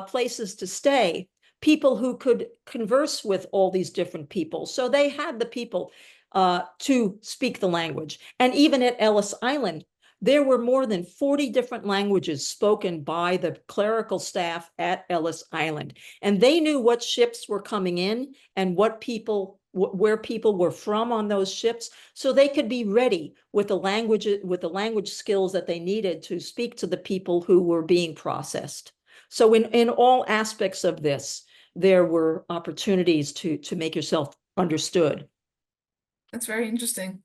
places to stay, people who could converse with all these different people. So they had the people to speak the language. And even at Ellis Island, there were more than 40 different languages spoken by the clerical staff at Ellis Island. And they knew what ships were coming in and where people were from on those ships, so they could be ready with the language skills that they needed to speak to the people who were being processed. So in all aspects of this, there were opportunities to make yourself understood. That's very interesting.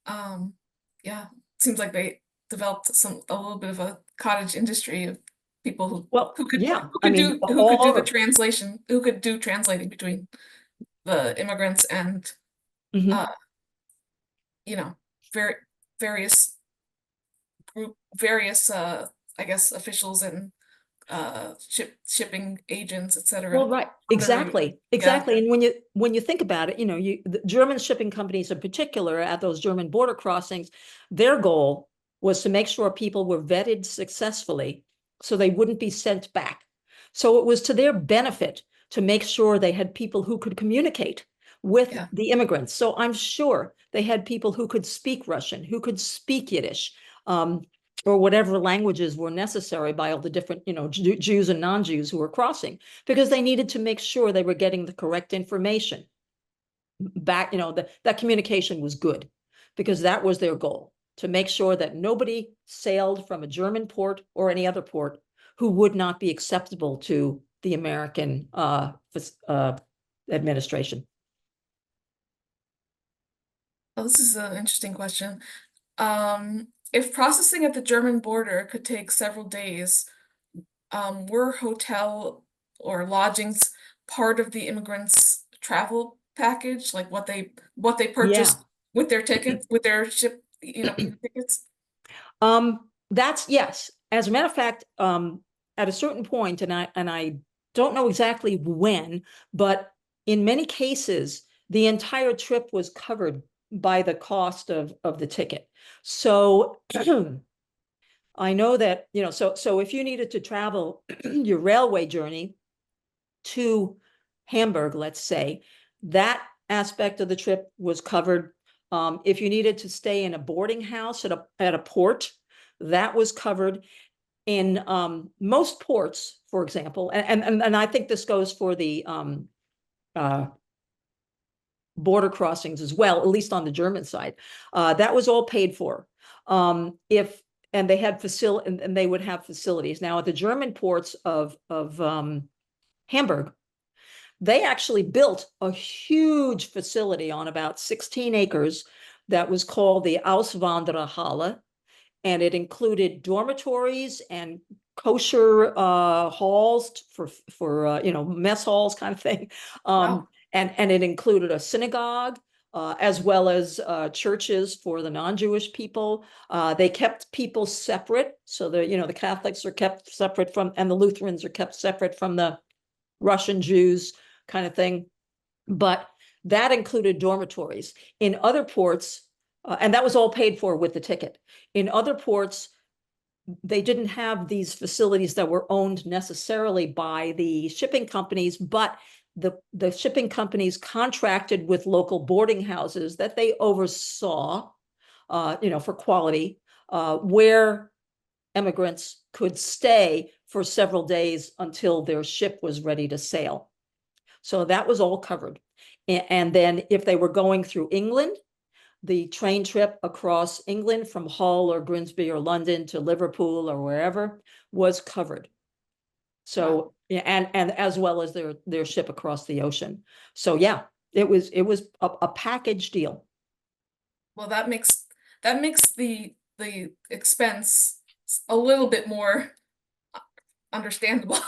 Yeah, seems like they developed a little bit of a cottage industry of people Well, yeah, who I could mean, do all the over. translation, who could do translating between the immigrants and uh Mhm. you know ver various various I guess officials and shipping agents, Well, etc. right, on the route. exactly, Yeah, exactly. And when you think about it, the German shipping companies in particular at those German border crossings, their goal was to make sure people were vetted successfully so they wouldn't be sent back. So it was to their benefit to make sure they had people who could communicate with yeah, the immigrants. So I'm sure they had people who could speak Russian, who could speak Yiddish, um, or whatever languages were necessary by all the different, Jews and non-Jews who were crossing, because they needed to make sure they were getting the correct information back, that communication was good, because that was their goal, to make sure that nobody sailed from a German port or any other port who would not be acceptable to the American administration. well, this is an interesting question. If processing at the German border could take several days, were hotel or lodgings part of the immigrants' travel package, like what they Yeah. purchased with their tickets, with their ship, tickets? That's yes. As a matter of fact, at a certain point, and I don't know exactly when, but in many cases, the entire trip was covered by the cost of the ticket. So I know that, so if you needed to travel your railway journey to Hamburg, let's say, that aspect of the trip was covered. If you needed to stay in a boarding house at a port, that was covered. In most ports, for example, and I think this goes for the border crossings as well, at least on the German side, that was all paid for. If and they had and they would have facilities. Now at the German ports of Hamburg, they actually built a huge facility on about 16 acres that was called the Auswandererhalle, and it included dormitories and kosher halls for mess halls kind of thing, Wow. and it included a synagogue. As well as churches for the non-Jewish people. They kept people separate, so the Catholics are kept separate from, and the Lutherans are kept separate from the Russian Jews kind of thing. But that included dormitories. In other ports, and that was all paid for with the ticket. In other ports, they didn't have these facilities that were owned necessarily by the shipping companies, but the shipping companies contracted with local boarding houses that they oversaw, for quality, where emigrants could stay for several days until their ship was ready to sail. So that was all covered. And then if they were going through England, the train trip across England from Hull or Grimsby or London to Liverpool or wherever was covered. So, Wow. yeah, and as well as their ship across the ocean. So yeah, it was a package deal. Well, that makes the expense a little bit more understandable.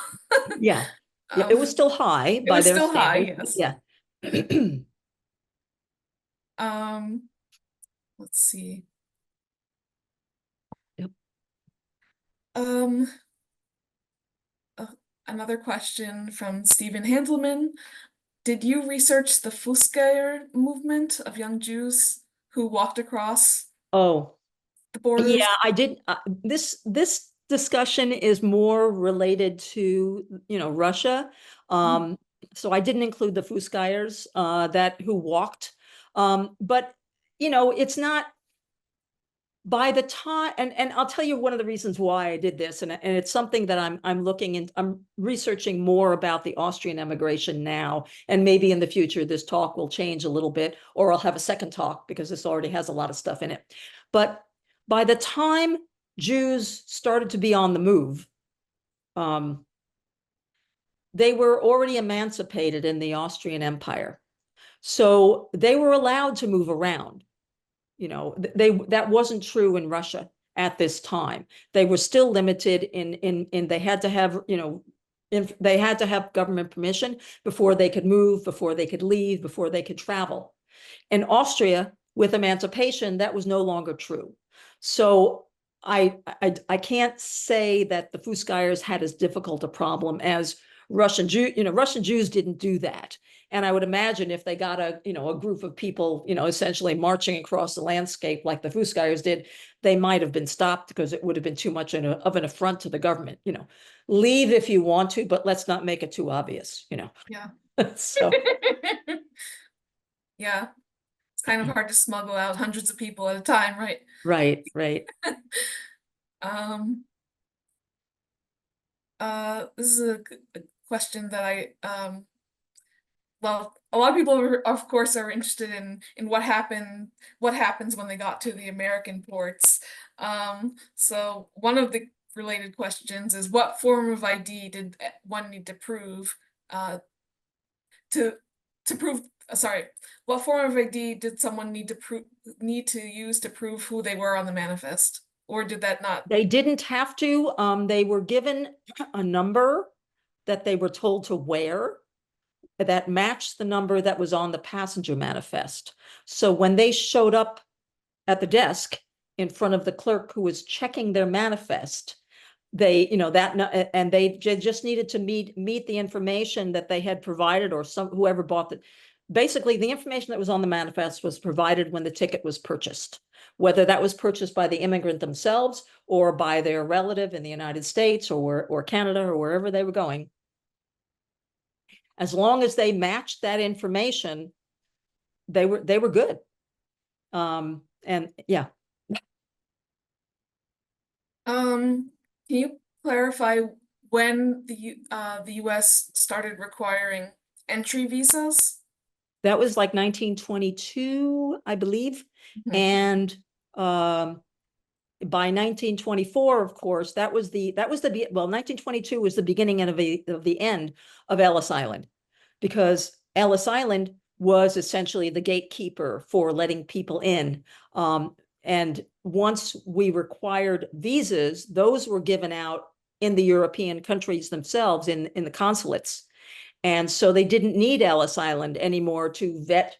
Yeah. Yeah, it was Um, still high it by was their still high, standards, but yes. yeah. Um, let's see. Yep. Um, uh, Another question from Stephen Handelman. Did you research the Fußgänger movement of young Jews who walked across Oh, the borders? yeah, I did. This discussion is more related to, Russia. Mhm. So I didn't include the Fußgängers that who walked. But it's not by the time, and I'll tell you one of the reasons why I did this, and it's something that I'm researching more about the Austrian emigration now, and maybe in the future this talk will change a little bit, or I'll have a second talk because this already has a lot of stuff in it. But by the time Jews started to be on the move, they were already emancipated in the Austrian Empire, so they were allowed to move around. That wasn't true in Russia at this time. They were still limited in they had to have, they had to have government permission before they could move, before they could leave, before they could travel. In Austria, with emancipation, that was no longer true. So I can't say that the Fußgängers had as difficult a problem as Russian Jews didn't do that. And I would imagine if they got a group of people, essentially marching across the landscape like the Fußgängers did, they might have been stopped because it would have been too much of an affront to the government. Leave if you want to, but let's not make it too obvious. Yeah. So Yeah, it's kind of hard to smuggle out hundreds of people at a time, right? right, right. Um, this is a question that well, a lot of people of course are interested in what happens when they got to the American ports. So one of the related questions is what form of ID did one need to prove to to prove sorry, what form of ID did someone need to use to prove who they were on the manifest? Or did that not? They didn't have to. They were given a number that they were told to wear that matched the number that was on the passenger manifest. So when they showed up at the desk in front of the clerk who was checking their manifest, they, and they just needed to meet the information that they had provided, or whoever bought basically the information that was on the manifest was provided when the ticket was purchased, whether that was purchased by the immigrant themselves or by their relative in the United States or Canada or wherever they were going. As long as they matched that information, they were good. And yeah. Can you clarify when the US started requiring entry visas? That was like 1922, I believe. Mhm. And by 1924, of course, that was the 1922 was the beginning of the end of Ellis Island, because Ellis Island was essentially the gatekeeper for letting people in. And once we required visas, those were given out in the European countries themselves in the consulates. And so they didn't need Ellis Island anymore to vet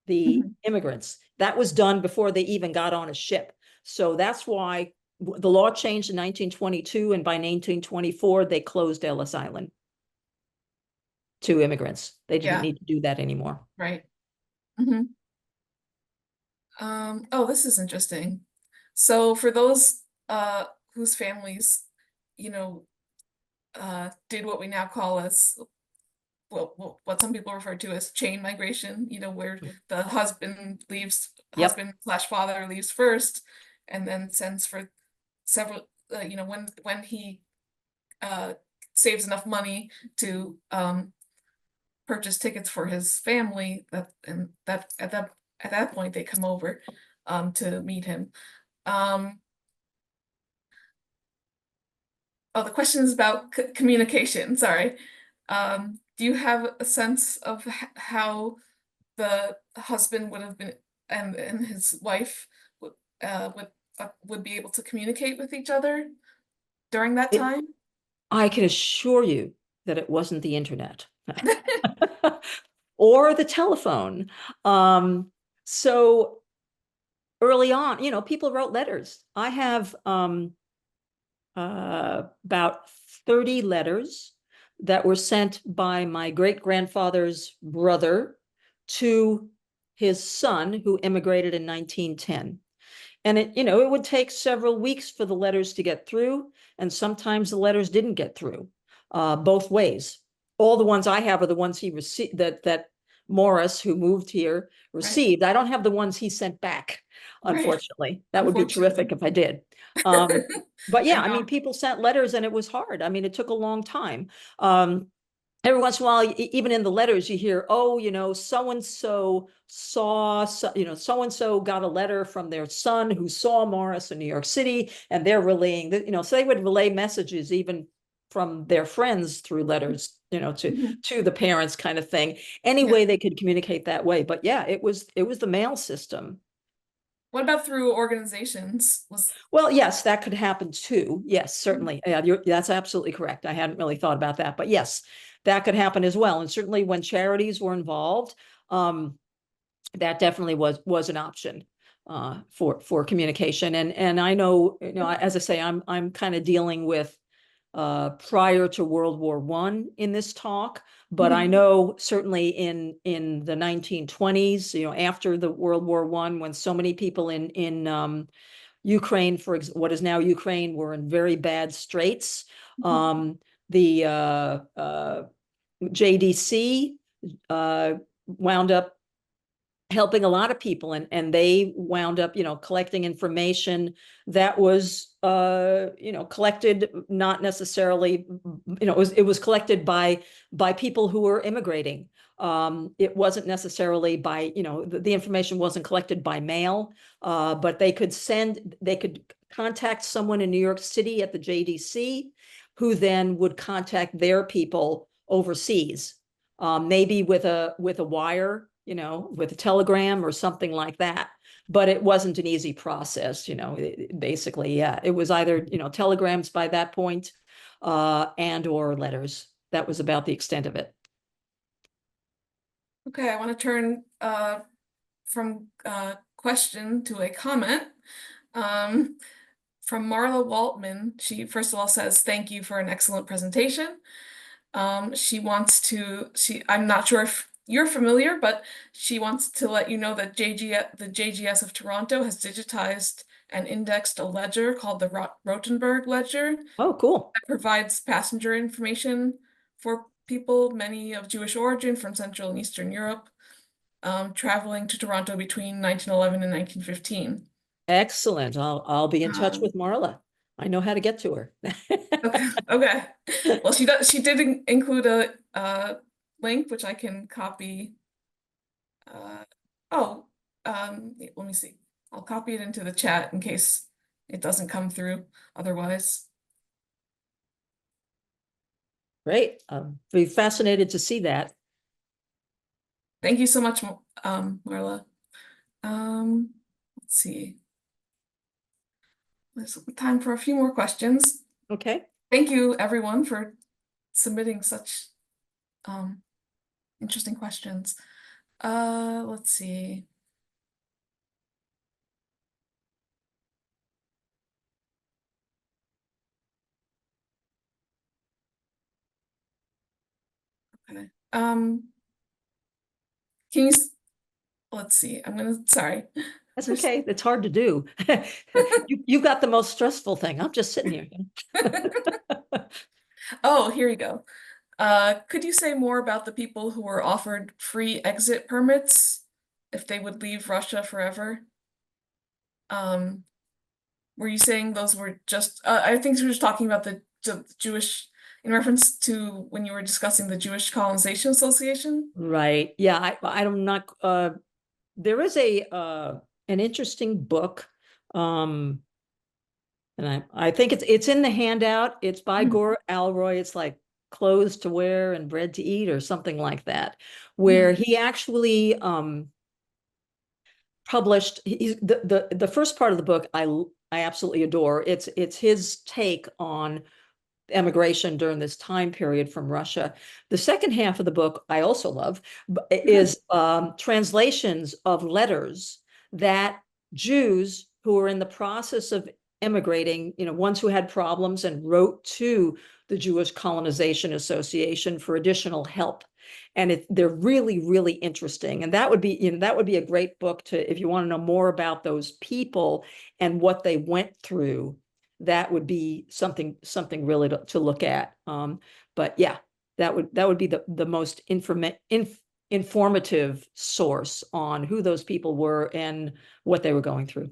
the Mhm. immigrants. That was done before they even got on a ship. So that's why the law changed in 1922, and by 1924, they closed Ellis Island to immigrants. They didn't Yeah, need to do that anymore. right. Mhm. Oh, this is interesting. So for those whose families, you know, did what we now call as what some people refer to as chain migration, where the Yep. husband/father leaves first and then sends for several, when he uh, saves enough money to purchase tickets for his family, at that point they come over to meet him. Um, oh, the question is about communication. Sorry. Do you have a sense of how the husband would have been and his wife would would be able to communicate with each other during that It, time? I can assure you that it wasn't the internet or the telephone. So early on, people wrote letters. I have about 30 letters that were sent by my great-grandfather's brother to his son, who immigrated in 1910. And it would take several weeks for the letters to get through, and sometimes the letters didn't get through, both ways. All the ones I have are the ones he received, that Morris, who moved here, Right, received. I don't have the ones he sent back, right. unfortunately. That would be Unfortunately. terrific if I did. Um, but I yeah, I mean, know. people sent letters and it was hard. I mean, it took a long time. Every once in a while, even in the letters, you hear, oh, so and so saw, so and so got a letter from their son who saw Morris in New York City, and they're relaying that, so they would relay messages even from their friends through letters, Mhm. to the parents, kind of thing. Any Yeah. way they could communicate that way. But yeah, it was the mail system. What about through organizations? Was Well, yes, that could happen too. Yes, certainly. Yeah, that's absolutely correct. I hadn't really thought about that, but yes, that could happen as well. And certainly when charities were involved, that definitely was an option for communication. And I know, as I say, I'm kind of dealing with prior to World War I in this talk, but I Mhm. know certainly in the 1920s, after the World War I, when so many people in Ukraine, for what is now Ukraine, were in very bad straits. Mhm. The JDC wound up helping a lot of people, and they wound up collecting information that was collected, not necessarily, it was collected by people who were immigrating. It wasn't necessarily by, the information wasn't collected by mail, but they could contact someone in New York City at the JDC, who then would contact their people overseas, maybe with a wire, with a telegram or something like that. But it wasn't an easy process, basically. Yeah, it was either, telegrams by that point, and or letters. That was about the extent of it. Okay, I want to turn from question to a comment. Um, from Marla Waltman. She first of all says, "Thank you for an excellent presentation." I'm not sure if you're familiar, but she wants to let you know that the JGS of Toronto has digitized and indexed a ledger called the Rotenberg Ledger Oh, cool. that provides passenger information for people, many of Jewish origin from Central and Eastern Europe, traveling to Toronto between 1911 and 1915. Excellent. I'll be in touch Um, with Marla. I know how to get to her. okay, okay. Well, she did include a link which I can copy. Uh, oh, let me see. I'll copy it into the chat in case it doesn't come through otherwise. Great. Be fascinated to see that. Thank you so much, Marla. Let's see. There's time for a few more questions. Okay. Thank you, everyone, for submitting such um, interesting questions. Let's see. Okay. Can you, let's see, sorry. That's There's, okay. It's hard to do. You got the most stressful thing. I'm just sitting here. oh, here you go. Could you say more about the people who were offered free exit permits if they would leave Russia forever? Um, were you saying those were just, I think you were just talking about the Jewish, in reference to when you were discussing the Jewish Colonization Association? Right. Yeah, I'm not there is a an interesting book. Um and I think it's in the handout. It's by Mhm, Gore Alroy. It's like Clothes to Wear and Bread to Eat or something like that, where mhm. he actually published the first part of the book I absolutely adore. It's his take on emigration during this time period from Russia. The second half of the book I also love is translations of letters that Jews who were in the process of emigrating, ones who had problems and wrote to the Jewish Colonization Association for additional help. And they're really, really interesting. And that would be a great book to, if you want to know more about those people and what they went through, that would be something really to look at. But yeah, that would be the most informative source on who those people were and what they were going through.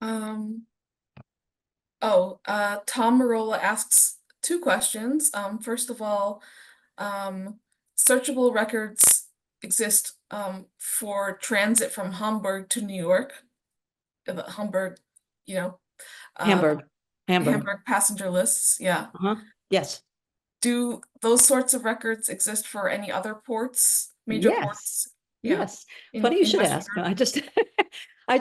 Um, Tom Marola asks two questions. First of all, um, searchable records exist for transit from Hamburg to New York. Hamburg, you know, uh, Hamburg, Hamburg. Hamburg passenger lists. Yeah. Uh-huh. Yes. Do those sorts of records exist for any other ports, major Yes. ports? Yeah, Yes. Funny you in should Western ask. Europe. I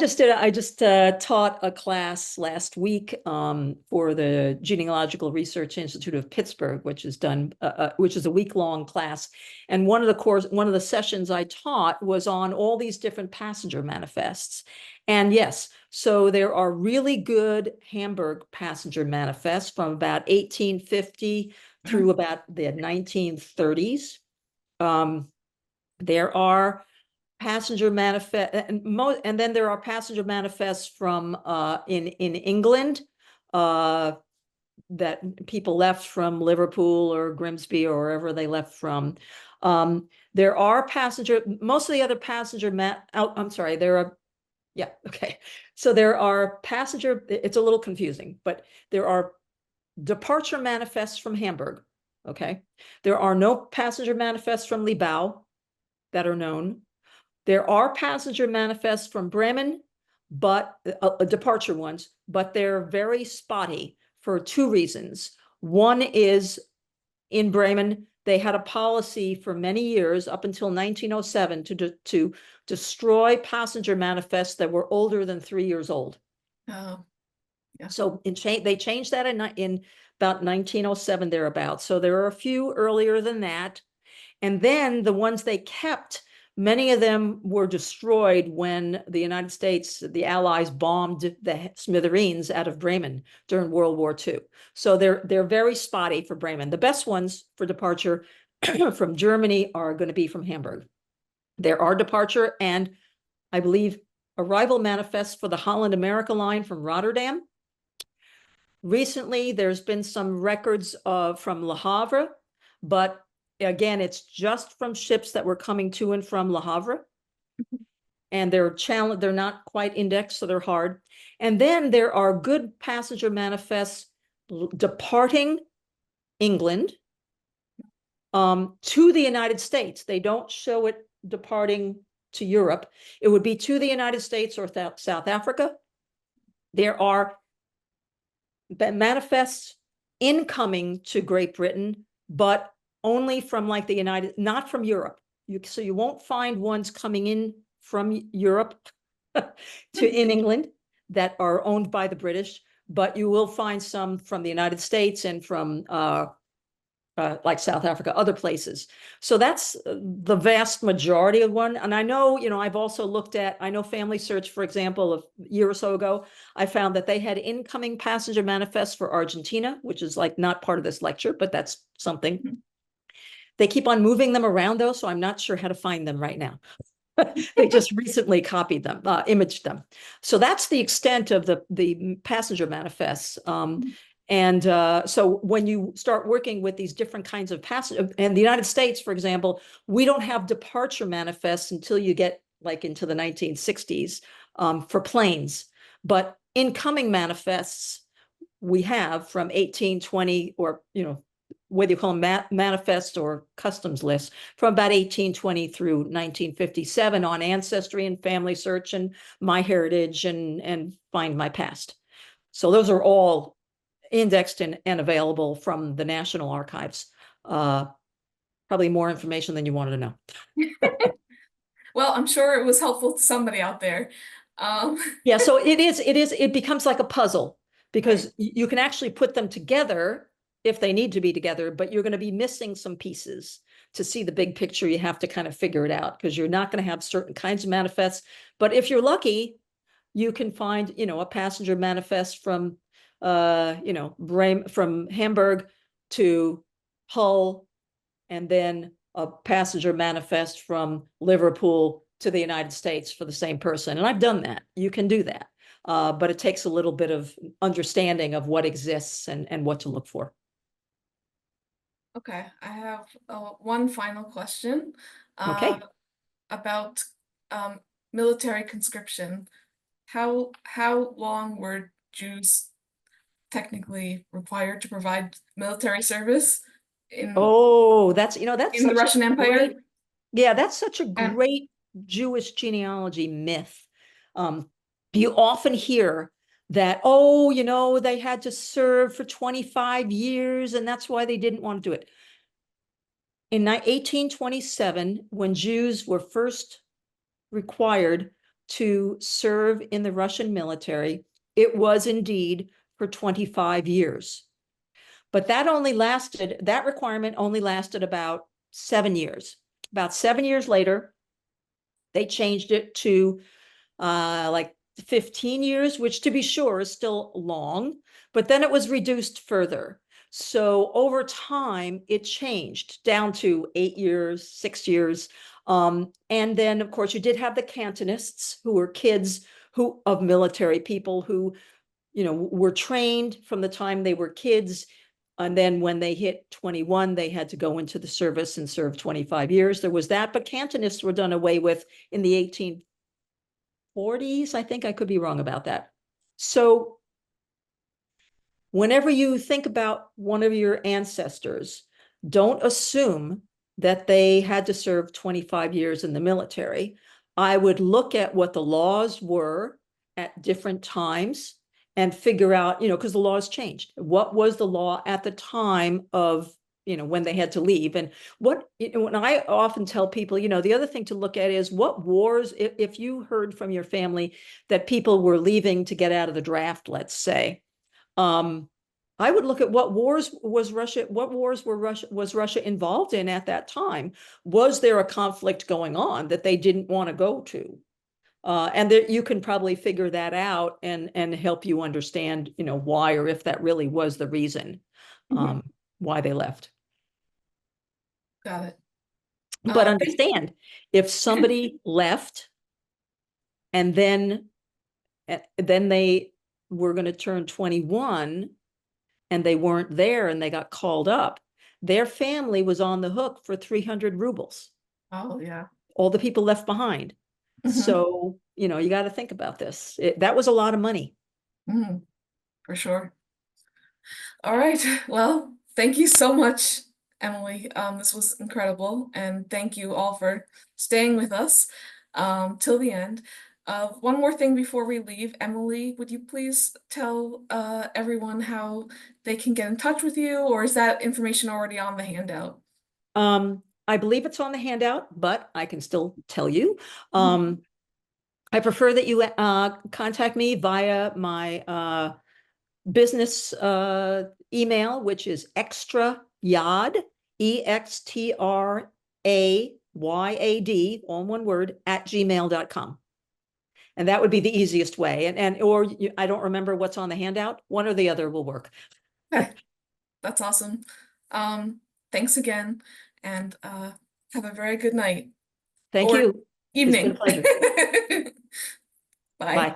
just taught a class last week for the Genealogical Research Institute of Pittsburgh, which is a week-long class. And one of the sessions I taught was on all these different passenger manifests. And yes, so there are really good Hamburg passenger manifests from about 1850 through about the 1930s. There are passenger manifest and then there are passenger manifests from in England that people left from Liverpool or Grimsby or wherever they left from. There are most of the other I'm sorry, there are, yeah, okay. So there are it's a little confusing, but there are departure manifests from Hamburg, okay? There are no passenger manifests from Libau that are known. There are passenger manifests from Bremen, but departure ones, but they're very spotty for two reasons. One is in Bremen, they had a policy for many years up until 1907 to destroy passenger manifests that were older than 3 years old. Oh, yeah. So they changed that in about 1907 thereabouts. So there are a few earlier than that. And then the ones they kept, many of them were destroyed when the United States, the Allies, bombed the smithereens out of Bremen during World War II. So they're very spotty for Bremen. The best ones for departure from Germany are going to be from Hamburg. There are departure and I believe arrival manifests for the Holland America line from Rotterdam. Recently, there's been some records from Le Havre, but again, it's just from ships that were coming to and from Le Havre. And they're not quite indexed, so they're hard. And then there are good passenger manifests departing England to the United States. They don't show it departing to Europe. It would be to the United States or South Africa. There are manifests incoming to Great Britain, but only from like the not from Europe. So you won't find ones coming in from Europe in England that are owned by the British, but you will find some from the United States and from like South Africa, other places. So that's the vast majority of one. And I know, I've also looked at, I know Family Search, for example, a year or so ago, I found that they had incoming passenger manifests for Argentina, which is like not part of this lecture, but that's something. They keep on moving them around though, so I'm not sure how to find them right now. They just recently copied them, imaged them. So that's the extent of the passenger manifests. And so when you start working with these different kinds of passenger, in the United States, for example, we don't have departure manifests until you get like into the 1960s for planes. But incoming manifests we have from 1820 or, whether you call them manifests or customs lists, from about 1820 through 1957 on Ancestry and Family Search and MyHeritage and Find My Past. So those are all indexed and available from the National Archives. Probably more information than you wanted to know. Well, I'm sure it was helpful to somebody out there. Yeah, so it becomes like a puzzle because Right. you can actually put them together if they need to be together, but you're going to be missing some pieces. To see the big picture, you have to kind of figure it out because you're not going to have certain kinds of manifests. But if you're lucky, you can find, a passenger manifest from, from Hamburg to Hull, and then a passenger manifest from Liverpool to the United States for the same person. And I've done that. You can do that. But it takes a little bit of understanding of what exists and what to look for. Okay, I have one final question Okay. about military conscription. How long were Jews technically required to provide military service in Oh, that's in the such a Russian Empire? great, yeah, that's such a And great Jewish genealogy myth. You often hear that, oh, they had to serve for 25 years and that's why they didn't want to do it. In 1827, when Jews were first required to serve in the Russian military, it was indeed for 25 years. But that requirement only lasted about 7 years. About 7 years later, they changed it to like 15 years, which to be sure is still long, but then it was reduced further. So over time, it changed down to 8 years, 6 years. And then, of course, you did have the Cantonists who were kids of military people who, were trained from the time they were kids. And then when they hit 21, they had to go into the service and serve 25 years. There was that, but Cantonists were done away with in the 1840s. I think I could be wrong about that. So whenever you think about one of your ancestors, don't assume that they had to serve 25 years in the military. I would look at what the laws were at different times and figure out, because the laws changed. What was the law at the time of, when they had to leave? And when I often tell people, the other thing to look at is what wars, if you heard from your family that people were leaving to get out of the draft, let's say, I would look at what wars was Russia involved in at that time? Was there a conflict going on that they didn't want to go to? And there, you can probably figure that out and help you understand, why, or if that really was the reason why they left. Got it. But Thank understand, if somebody left and then they were going to turn 21 and they weren't there and they got called up, their family was on the hook for 300 rubles, Oh, yeah. all the people left behind. Hmm. So, you got to think about this. That was a lot of money. Hmm. For sure. All right. Well, thank you so much, Emily. This was incredible, and thank you all for staying with us till the end. One more thing before we leave, Emily, would you please tell everyone how they can get in touch with you, or is that information already on the handout? I believe it's on the handout, but I can still tell you. Mhm. I prefer that you contact me via my business email, which is extra yad, EXTRAYAD, all one word, at gmail.com. And that would be the easiest way. Or I don't remember what's on the handout. One or the other will work. Okay, that's awesome. Thanks again, and have a very good night Thank or you. It's been a evening. pleasure. Bye. Bye.